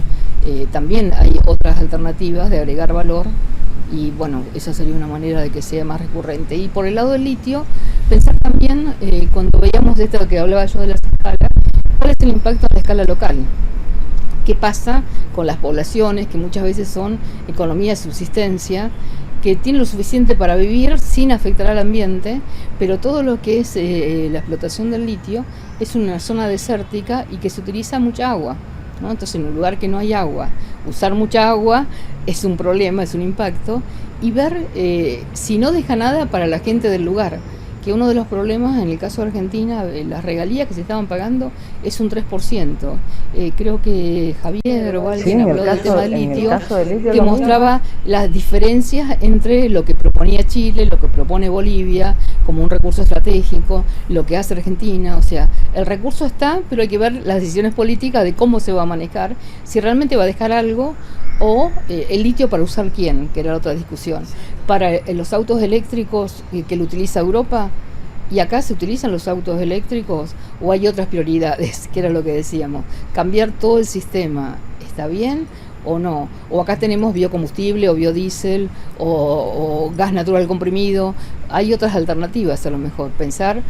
también hay otras alternativas de agregar valor y bueno, esa sería una manera de que sea más recurrente. Y por el lado del litio, pensar también, cuando veíamos de esto que hablaba yo de las escalas, ¿cuál es el impacto a la escala local? ¿Qué pasa con las poblaciones que muchas veces son economías de subsistencia, que tienen lo suficiente para vivir sin afectar al ambiente, pero todo lo que es la explotación del litio es una zona desértica y que se utiliza mucha agua, ¿no? Entonces, en un lugar que no hay agua, usar mucha agua es un problema, es un impacto, y ver si no deja nada para la gente del lugar. Que uno de los problemas en el caso de Argentina, las regalías que se estaban pagando es un 3%. Creo que Javier o alguien habló del tema del litio, que mostraba las diferencias entre lo que proponía Chile, lo que propone Bolivia como un recurso estratégico, lo que hace Argentina. O sea, el recurso está, pero hay que ver las decisiones políticas de cómo se va a manejar, si realmente va a dejar algo, o el litio para usar quién, que era la otra discusión. Para los autos eléctricos que lo utiliza Europa, y acá se utilizan los autos eléctricos, o hay otras prioridades, que era lo que decíamos. Cambiar todo el sistema, ¿está bien o no? O acá tenemos biocombustible o biodiesel o gas natural comprimido. Hay otras alternativas a lo mejor. Pensar,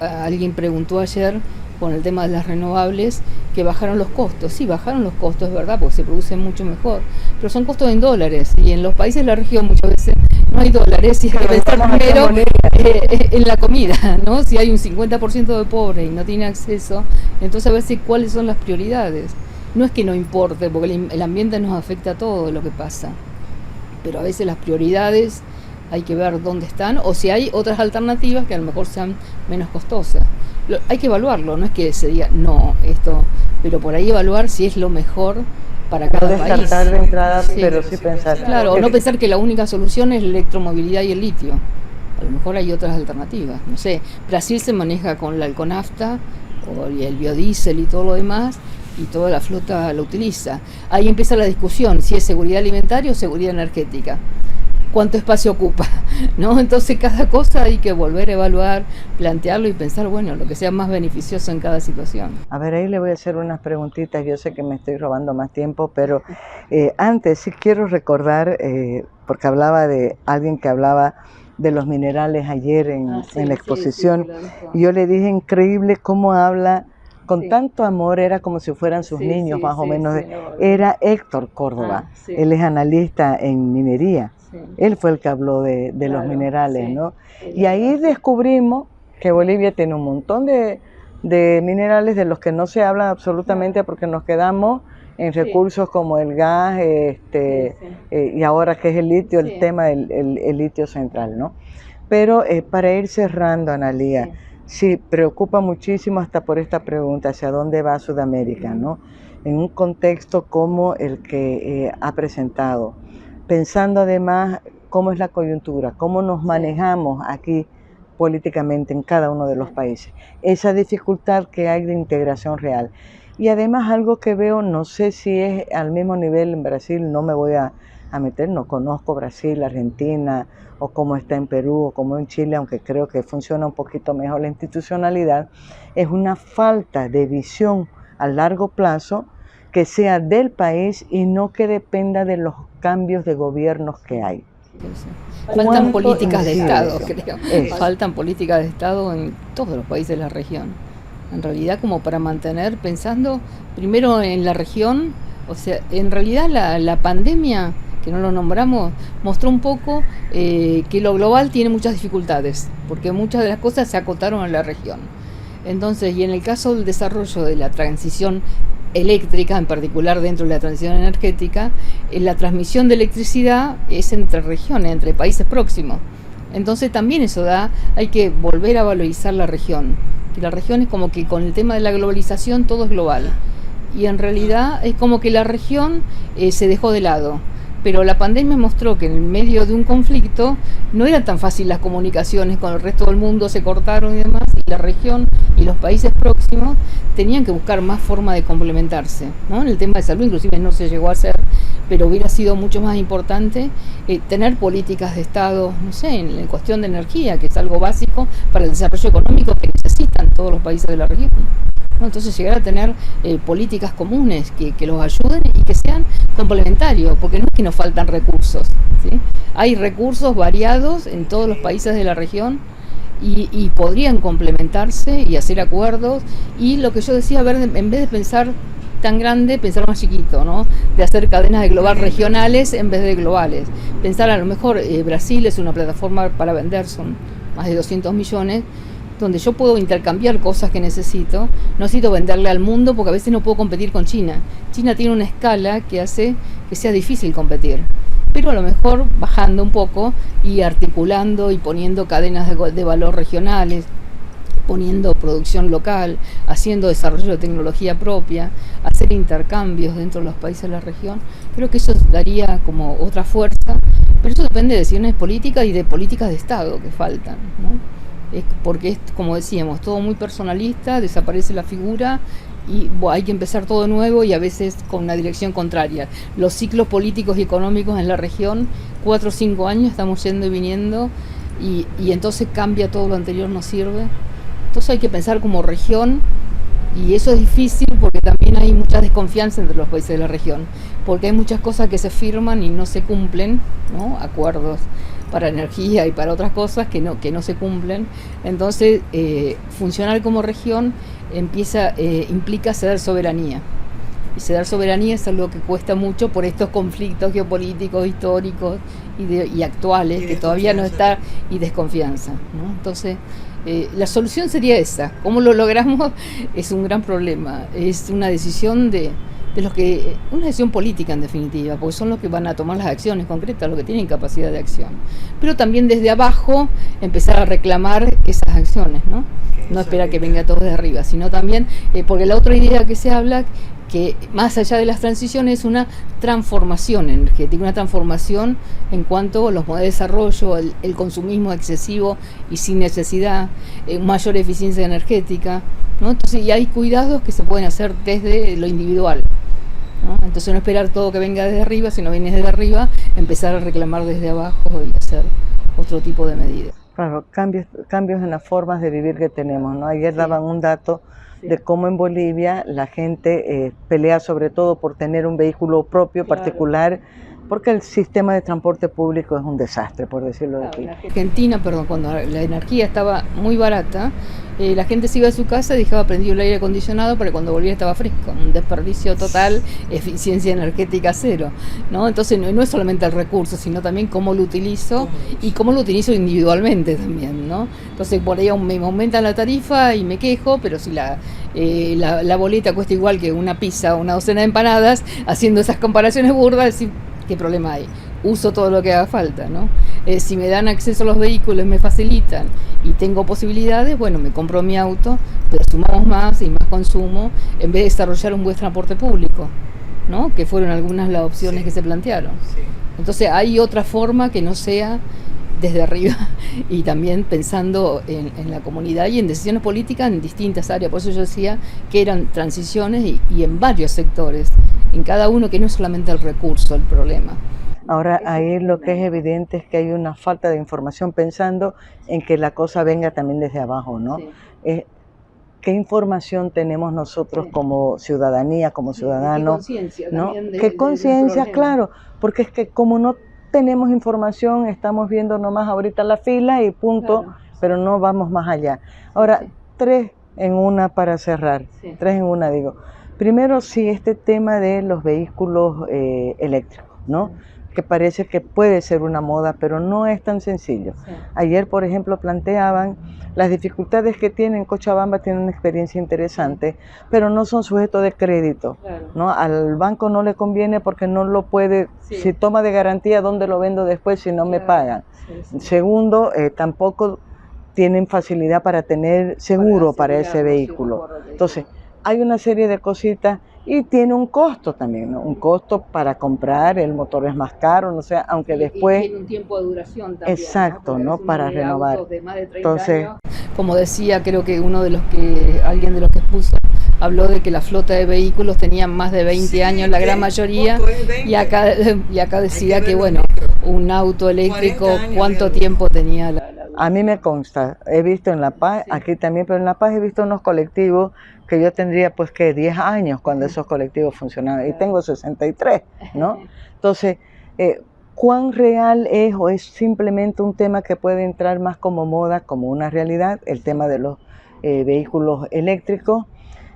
alguien preguntó ayer con el tema de las renovables, que bajaron los costos. Sí, bajaron los costos, es verdad, porque se produce mucho mejor, pero son costos en dólares, y en los países de la región muchas veces no hay dólares, y hay que pensar primero en la comida, ¿no? Si hay un 50% de pobre y no tiene acceso, entonces a ver si cuáles son las prioridades. No es que no importe, porque el ambiente nos afecta a todo lo que pasa, pero a veces las prioridades hay que ver dónde están, o si hay otras alternativas que a lo mejor sean menos costosas. Hay que evaluarlo, no es que se diga no, esto, pero por ahí evaluar si es lo mejor para cada país. No descartar de entrada, sí, pero sí pensar. Claro, o no pensar que la única solución es la electromovilidad y el litio. A lo mejor hay otras alternativas, no sé. Brasil se maneja con la alconafta, o el biodiesel y todo lo demás, y toda la flota lo utiliza. Ahí empieza la discusión, si es seguridad alimentaria o seguridad energética. ¿Cuánto espacio ocupa? ¿No? Entonces cada cosa hay que volver a evaluar, plantearlo y pensar, bueno, lo que sea más beneficioso en cada situación. A ver, ahí le voy a hacer unas preguntitas, yo sé que me estoy robando más tiempo, pero antes sí quiero recordar, porque hablaba de alguien que hablaba de los minerales ayer en la exposición, y yo le dije, increíble cómo habla con tanto amor, era como si fueran sus niños más o menos. Era Héctor Córdoba, él es analista en minería. Él fue el que habló de los minerales, ¿no? Y ahí descubrimos que Bolivia tiene un montón de minerales de los que no se habla absolutamente, porque nos quedamos en recursos como el gas, y ahora que es el litio, el tema del litio central, ¿no? Pero para ir cerrando, Analía, sí, preocupa muchísimo hasta por esta pregunta, ¿hacia dónde va Sudamérica, no? En un contexto como el que ha presentado, pensando además cómo es la coyuntura, cómo nos manejamos aquí políticamente en cada uno de los países, esa dificultad que hay de integración real. Y además algo que veo, no sé si es al mismo nivel en Brasil, no me voy a a meter. No conozco Brasil, Argentina, o cómo está en Perú, o cómo en Chile, aunque creo que funciona un poquito mejor la institucionalidad. Es una falta de visión a largo plazo que sea del país y no que dependa de los cambios de gobiernos que hay. Faltan políticas de Estado, creo. Faltan políticas de Estado en todos los países de la región. En realidad, como para mantener, pensando primero en la región, o sea, en realidad la pandemia, que no lo nombramos, mostró un poco que lo global tiene muchas dificultades, porque muchas de las cosas se acotaron a la región. Entonces, y en el caso del desarrollo de la transición eléctrica, en particular dentro de la transición energética, la transmisión de electricidad es entre regiones, entre países próximos. Entonces también eso hay que volver a valorizar la región, que la región es como que con el tema de la globalización todo es global, y en realidad es como que la región se dejó de lado. Pero la pandemia mostró que en medio de un conflicto no era tan fácil las comunicaciones con el resto del mundo, se cortaron y demás, y la región y los países próximos tenían que buscar más forma de complementarse, ¿no? En el tema de salud inclusive no se llegó a hacer, pero hubiera sido mucho más importante tener políticas de Estado, no sé, en la cuestión de energía, que es algo básico para el desarrollo económico que necesitan todos los países de la región. Entonces llegar a tener políticas comunes que los ayuden y que sean complementarios, porque no es que nos faltan recursos, ¿sí? Hay recursos variados en todos los países de la región y podrían complementarse y hacer acuerdos, y lo que yo decía, ver, en vez de pensar tan grande, pensar más chiquito, ¿no? De hacer cadenas de global regionales en vez de globales. Pensar a lo mejor Brasil es una plataforma para vender, son más de 200 millones, donde yo puedo intercambiar cosas que necesito. No necesito venderle al mundo porque a veces no puedo competir con China. China tiene una escala que hace que sea difícil competir. Pero a lo mejor bajando un poco y articulando y poniendo cadenas de valor regionales, poniendo producción local, haciendo desarrollo de tecnología propia, hacer intercambios dentro de los países de la región, creo que eso daría como otra fuerza. Pero eso depende de decisiones políticas y de políticas de Estado que faltan, ¿no? Porque es, como decíamos, todo muy personalista, desaparece la figura y hay que empezar todo de nuevo, y a veces con una dirección contraria. Los ciclos políticos y económicos en la región, 4 o 5 años estamos yendo y viniendo, y entonces cambia todo lo anterior, no sirve. Entonces hay que pensar como región, y eso es difícil porque también hay mucha desconfianza entre los países de la región, porque hay muchas cosas que se firman y no se cumplen, ¿no? Acuerdos para energía y para otras cosas que no se cumplen. Entonces funcionar como región implica ceder soberanía, y ceder soberanía es algo que cuesta mucho por estos conflictos geopolíticos, históricos y actuales, que todavía no está, y desconfianza, ¿no? Entonces la solución sería esa. ¿Cómo lo logramos? Es un gran problema, es una decisión una decisión política en definitiva, porque son los que van a tomar las acciones concretas, los que tienen capacidad de acción. Pero también desde abajo empezar a reclamar esas acciones, ¿no? No esperar que venga todo de arriba, sino también, porque la otra idea que se habla, que más allá de las transiciones, es una transformación energética, una transformación en cuanto a los modelos de desarrollo, el consumismo excesivo y sin necesidad, mayor eficiencia energética, ¿no? Entonces, y hay cuidados que se pueden hacer desde lo individual, ¿no? Entonces no esperar todo que venga desde arriba, si no viene desde arriba, empezar a reclamar desde abajo y hacer otro tipo de medidas. Claro, cambios en las formas de vivir que tenemos, ¿no? Ayer daban un dato de cómo en Bolivia la gente pelea sobre todo por tener un vehículo propio, particular, porque el sistema de transporte público es un desastre, por decirlo de aquí. Argentina, cuando la energía estaba muy barata, la gente se iba a su casa y dejaba prendido el aire acondicionado para que cuando volviera estaba fresco. Un desperdicio total, eficiencia energética cero, ¿no? Entonces no es solamente el recurso, sino también cómo lo utilizo y cómo lo utilizo individualmente también, ¿no? Entonces por ahí me aumentan la tarifa y me quejo, pero si la boleta cuesta igual que una pizza o una docena de empanadas, haciendo esas comparaciones burdas, decir, ¿qué problema hay? Uso todo lo que haga falta, ¿no? Si me dan acceso a los vehículos, me facilitan y tengo posibilidades, bueno, me compro mi auto, pero sumamos más y más consumo en vez de desarrollar un buen transporte público, ¿no? Que fueron algunas las opciones que se plantearon. Entonces hay otra forma que no sea desde arriba, y también pensando en la comunidad y en decisiones políticas en distintas áreas. Por eso yo decía que eran transiciones y en varios sectores, en cada uno, que no es solamente el recurso el problema. Ahora ahí lo que es evidente es que hay una falta de información pensando en que la cosa venga también desde abajo, ¿no? Sí. ¿Qué información tenemos nosotros como ciudadanía, como ciudadanos? ¿Qué conciencia ¿no? también ¿Qué conciencia? Claro, porque es que como no tenemos información, estamos viendo nomás ahorita la fila y punto, claro, pero no vamos más allá. Ahora, tres en una para cerrar, tres en una digo. Primero, sí, este tema de los vehículos eléctricos, ¿no? Que parece que puede ser una moda, pero no es tan sencillo. Ayer, por ejemplo, planteaban las dificultades que tienen. Cochabamba tiene una experiencia interesante, pero no son sujetos de crédito, ¿no? Al banco no le conviene porque no lo puede, si toma de garantía, ¿dónde lo vendo después si no me pagan? Segundo, tampoco tienen facilidad para tener seguro para ese vehículo. Entonces, hay una serie de cositas. Y tiene un costo también, ¿no? Un costo para comprar, el motor es más caro, no sé, aunque después... Y tiene un tiempo de duración también. Exacto, ¿no? Para renovar. De más de 30 Entonces, años. Como decía, creo que alguien de los que expuso, habló de que la flota de vehículos tenía más de 20 años, la gran mayoría, y acá decía que, bueno, un auto eléctrico, ¿cuánto tiempo tenía A mí me consta, he visto en La Paz, aquí también, pero en La Paz he visto unos colectivos que yo tendría pues que 10 años cuando esos colectivos funcionaban, y tengo 63, ¿no? Entonces, ¿cuán real es o es simplemente un tema que puede entrar más como moda, como una realidad, el tema de los vehículos eléctricos?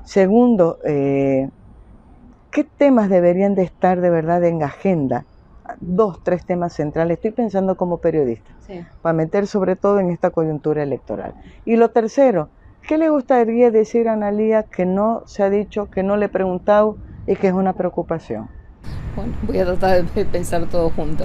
Segundo, ¿qué temas deberían de estar de verdad en agenda? 2, 3 temas centrales, estoy pensando como periodista, para meter sobre todo en esta coyuntura electoral. Y lo tercero, ¿qué le gustaría decir a Analía que no se ha dicho, que no le he preguntado y que es una preocupación? Bueno, voy a tratar de pensar todo junto.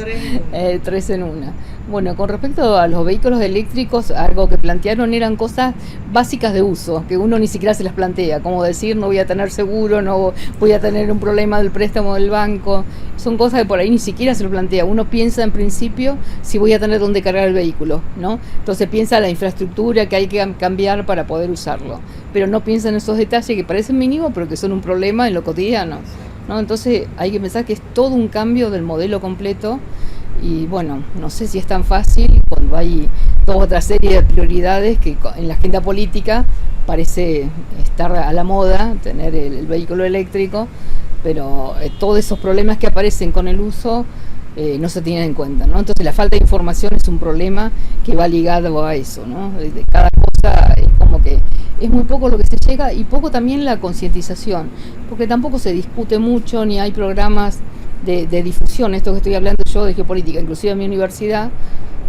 3 en una. Bueno, con respecto a los vehículos eléctricos, algo que plantearon eran cosas básicas de uso, que uno ni siquiera se las plantea, como decir no voy a tener seguro, no voy a tener un problema del préstamo del banco. Son cosas que por ahí ni siquiera se lo plantea. Uno piensa en principio si voy a tener dónde cargar el vehículo, ¿no? Entonces piensa en la infraestructura que hay que cambiar para poder usarlo. Pero no piensa en esos detalles que parecen mínimos, pero que son un problema en lo cotidiano, ¿no? Entonces hay que pensar que es todo un cambio del modelo completo y bueno, no sé si es tan fácil cuando hay toda otra serie de prioridades que en la agenda política parece estar a la moda tener el vehículo eléctrico, pero todos esos problemas que aparecen con el uso no se tienen en cuenta, ¿no? Entonces la falta de información es un problema que va ligado a eso, ¿no? De cada cosa es como que es muy poco lo que se llega y poco también la concientización, porque tampoco se discute mucho ni hay programas de difusión, esto que estoy hablando yo de geopolítica, inclusive en mi universidad,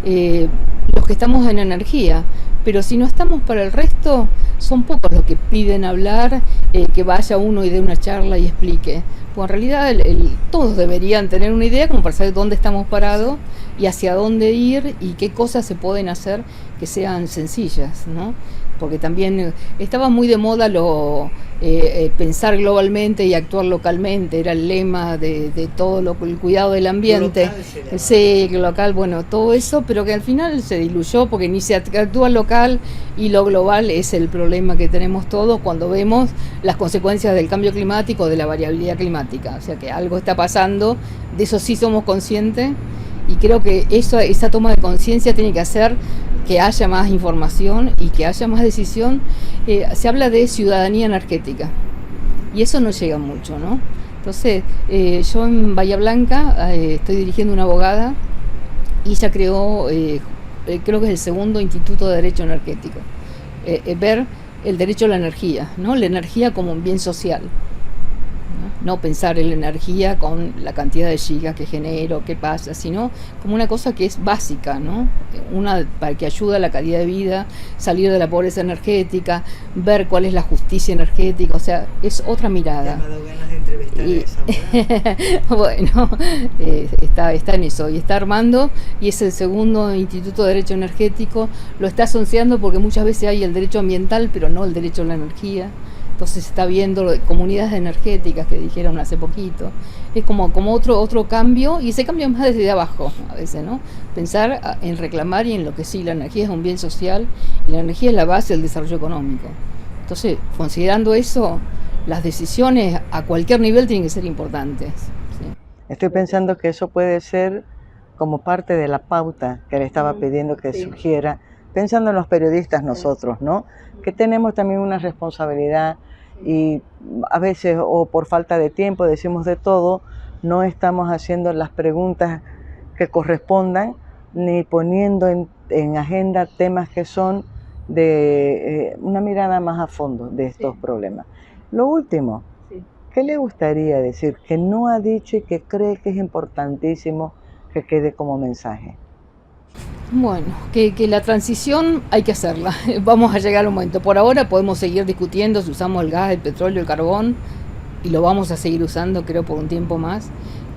los que estamos en energía, pero si no estamos para el resto, son pocos los que piden hablar, que vaya uno y dé una charla y explique. Pues en realidad todos deberían tener una idea como para saber dónde estamos parados y hacia dónde ir y qué cosas se pueden hacer que sean sencillas, ¿no? Porque también estaba muy de moda pensar globalmente y actuar localmente, era el lema de todo el cuidado del ambiente. Sí, local, bueno, todo eso, pero que al final se diluyó porque ni se actúa local y lo global es el problema que tenemos todos cuando vemos las consecuencias del cambio climático, de la variabilidad climática. O sea que algo está pasando, de eso sí somos conscientes y creo que esa toma de conciencia tiene que hacer que haya más información y que haya más decisión. Se habla de ciudadanía energética y eso no llega mucho, ¿no? Entonces, yo en Bahía Blanca estoy dirigiendo una abogada y ella creó, creo que es el segundo Instituto de Derecho Energético, ver el derecho a la energía, ¿no? La energía como un bien social. No pensar en la energía con la cantidad de gigas que genero, qué pasa, sino como una cosa que es básica, ¿no? Una para que ayude a la calidad de vida, salir de la pobreza energética, ver cuál es la justicia energética, o sea, es otra mirada. Ya me ha dado ganas de entrevistar a esa, bueno, está en eso, y está armando, y es el segundo Instituto de Derecho Energético, lo está asociando porque muchas veces hay el derecho ambiental, pero no el derecho a la energía. Entonces se está viendo comunidades energéticas que dijeron hace poquito. Es como otro cambio, y ese cambio es más desde abajo a veces, ¿no? Pensar en reclamar y en lo que sí, la energía es un bien social y la energía es la base del desarrollo económico. Entonces, considerando eso, las decisiones a cualquier nivel tienen que ser importantes. ¿Sí? Estoy pensando que eso puede ser como parte de la pauta que le estaba pidiendo que surgiera, pensando en los periodistas nosotros, ¿no? Que tenemos también una responsabilidad y a veces o por falta de tiempo decimos de todo, no estamos haciendo las preguntas que correspondan ni poniendo en agenda temas que son de una mirada más a fondo de estos problemas. Lo último, ¿qué le gustaría decir que no ha dicho y que cree que es importantísimo que quede como mensaje? Bueno, que la transición hay que hacerla, vamos a llegar a un momento. Por ahora podemos seguir discutiendo si usamos el gas, el petróleo, el carbón, y lo vamos a seguir usando creo por un tiempo más,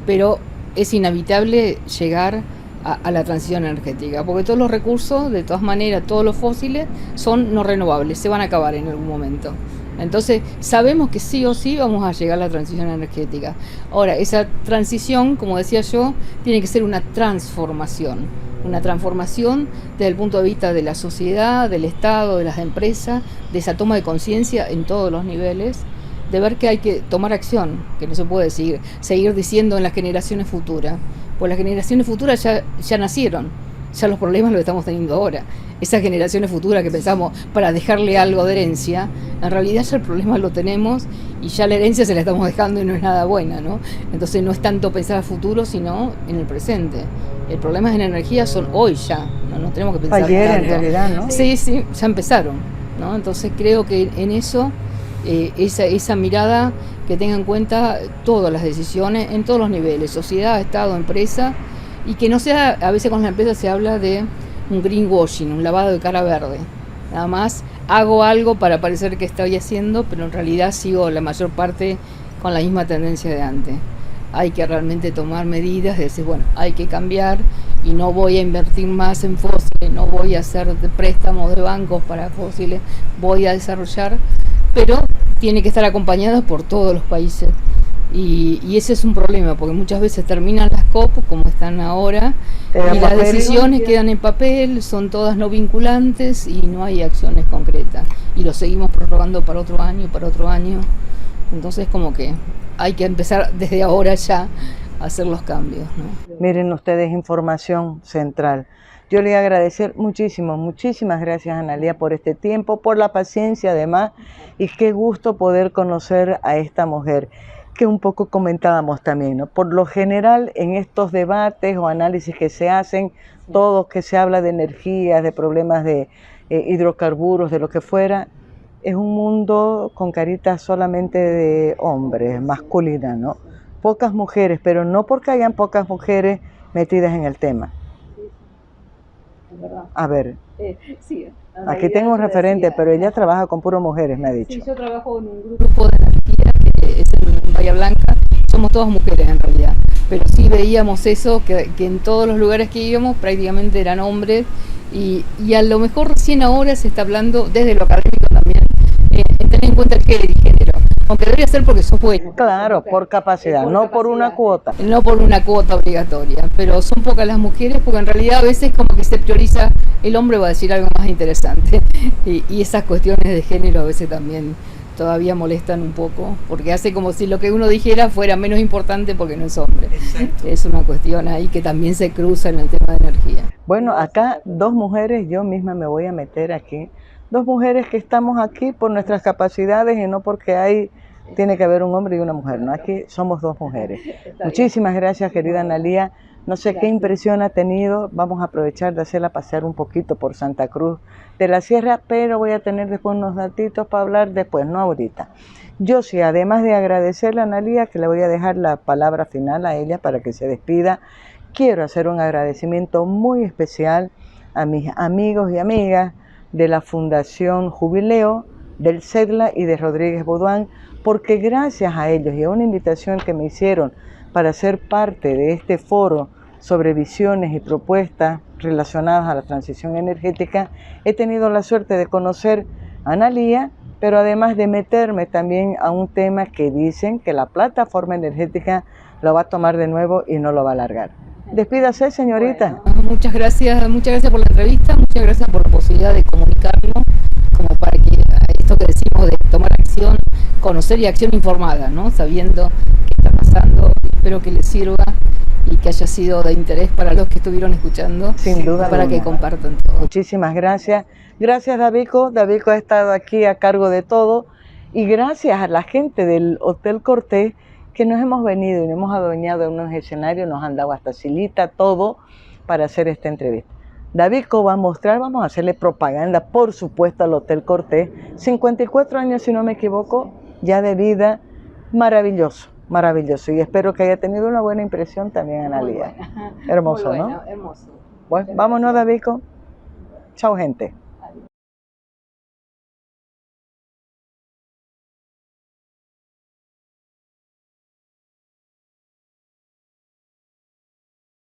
pero es inevitable llegar a la transición energética, porque todos los recursos, de todas maneras, todos los fósiles son no renovables, se van a acabar en algún momento. Entonces sabemos que sí o sí vamos a llegar a la transición energética. Ahora, esa transición, como decía yo, tiene que ser una transformación desde el punto de vista de la sociedad, del Estado, de las empresas, de esa toma de conciencia en todos los niveles, de ver que hay que tomar acción, que no se puede seguir diciendo en las generaciones futuras, pues las generaciones futuras ya nacieron, ya los problemas los estamos teniendo ahora. Esas generaciones futuras que pensamos para dejarle algo de herencia, en realidad ya el problema lo tenemos y ya la herencia se la estamos dejando y no es nada buena, ¿no? Entonces no es tanto pensar a futuro, sino en el presente. El problema en energía son hoy ya, no tenemos que pensar ayer tanto. En realidad, ¿no? Sí, ya empezaron, ¿no? Entonces creo que en eso, esa mirada que tenga en cuenta todas las decisiones en todos los niveles, sociedad, Estado, empresa, y que no sea, a veces con la empresa se habla de un greenwashing, un lavado de cara verde. Nada más hago algo para parecer que estoy haciendo, pero en realidad sigo la mayor parte con la misma tendencia de antes. Hay que realmente tomar medidas, de decir, bueno, hay que cambiar y no voy a invertir más en fósiles, no voy a hacer préstamos de bancos para fósiles, voy a desarrollar, pero tiene que estar acompañada por todos los países. Y ese es un problema, porque muchas veces terminan las COP, como están ahora, y las decisiones quedan en papel, son todas no vinculantes y no hay acciones concretas. Y lo seguimos prorrogando para otro año, Entonces como que hay que empezar desde ahora ya a hacer los cambios, ¿no? Miren ustedes, información central. Yo le voy a agradecer muchísimo, muchísimas gracias Analía por este tiempo, por la paciencia además, y qué gusto poder conocer a esta mujer, que un poco comentábamos también, ¿no? Por lo general en estos debates o análisis que se hacen, todo que se habla de energías, de problemas de hidrocarburos, de lo que fuera, es un mundo con caritas solamente de hombres, masculina, ¿no? Pocas mujeres, pero no porque hayan pocas mujeres metidas en el tema. A ver, aquí tengo un referente, pero ella trabaja con puras mujeres, me ha dicho. Sí, yo trabajo en un grupo de energía que es en Bahía Blanca, somos todas mujeres en realidad, pero sí veíamos eso, que en todos los lugares que íbamos prácticamente eran hombres, y a lo mejor recién ahora se está hablando desde lo académico también, en tener en cuenta el género, aunque debería ser porque sos bueno. Claro, por capacidad, no por una cuota. No por una cuota obligatoria, pero son pocas las mujeres porque en realidad a veces como que se prioriza, el hombre va a decir algo más interesante y esas cuestiones de género a veces también todavía molestan un poco, porque hace como si lo que uno dijera fuera menos importante porque no es hombre. Exacto. Es una cuestión ahí que también se cruza en el tema de energía. Bueno, acá dos mujeres, yo misma me voy a meter aquí, dos mujeres que estamos aquí por nuestras capacidades y no porque tiene que haber un hombre y una mujer, ¿no? Aquí somos dos mujeres. Muchísimas gracias, querida Analía. No sé qué impresión ha tenido, vamos a aprovechar de hacerla pasear un poquito por Santa Cruz de la Sierra, pero voy a tener después unos datitos para hablar después, no ahorita. Yo sí, además de agradecerle a Analía, que le voy a dejar la palabra final a ella para que se despida, quiero hacer un agradecimiento muy especial a mis amigos y amigas de la Fundación Jubileo, del CEDLA y de Rodríguez Boduán, porque gracias a ellos y a una invitación que me hicieron para ser parte de este foro sobre visiones y propuestas relacionadas a la transición energética, he tenido la suerte de conocer a Analía, pero además de meterme también a un tema que dicen que la plataforma energética lo va a tomar de nuevo y no lo va a alargar. Despídase, señorita. Bueno, muchas gracias por la entrevista, muchas gracias por la posibilidad de comunicarlo, como para que esto que decimos de tomar acción, conocer y acción informada, ¿no? Sabiendo qué está pasando. espero que les sirva y que haya sido de interés para los que estuvieron escuchando. Sin duda para alguna. Que compartan todo. Muchísimas gracias. Gracias, Davico. Davico ha estado aquí a cargo de todo. Y gracias a la gente del Hotel Cortés que nos hemos venido y nos hemos adueñado de unos escenarios, nos han dado hasta silita, todo para hacer esta entrevista. Davico va a mostrar, vamos a hacerle propaganda, por supuesto, al Hotel Cortés. 54 años, si no me equivoco, ya de vida. Maravilloso, maravilloso. Y espero que haya tenido una buena impresión también, Analía. Hermoso, Muy buena, ¿no? Hermoso. Bueno, vámonos, Davico. Chao, gente.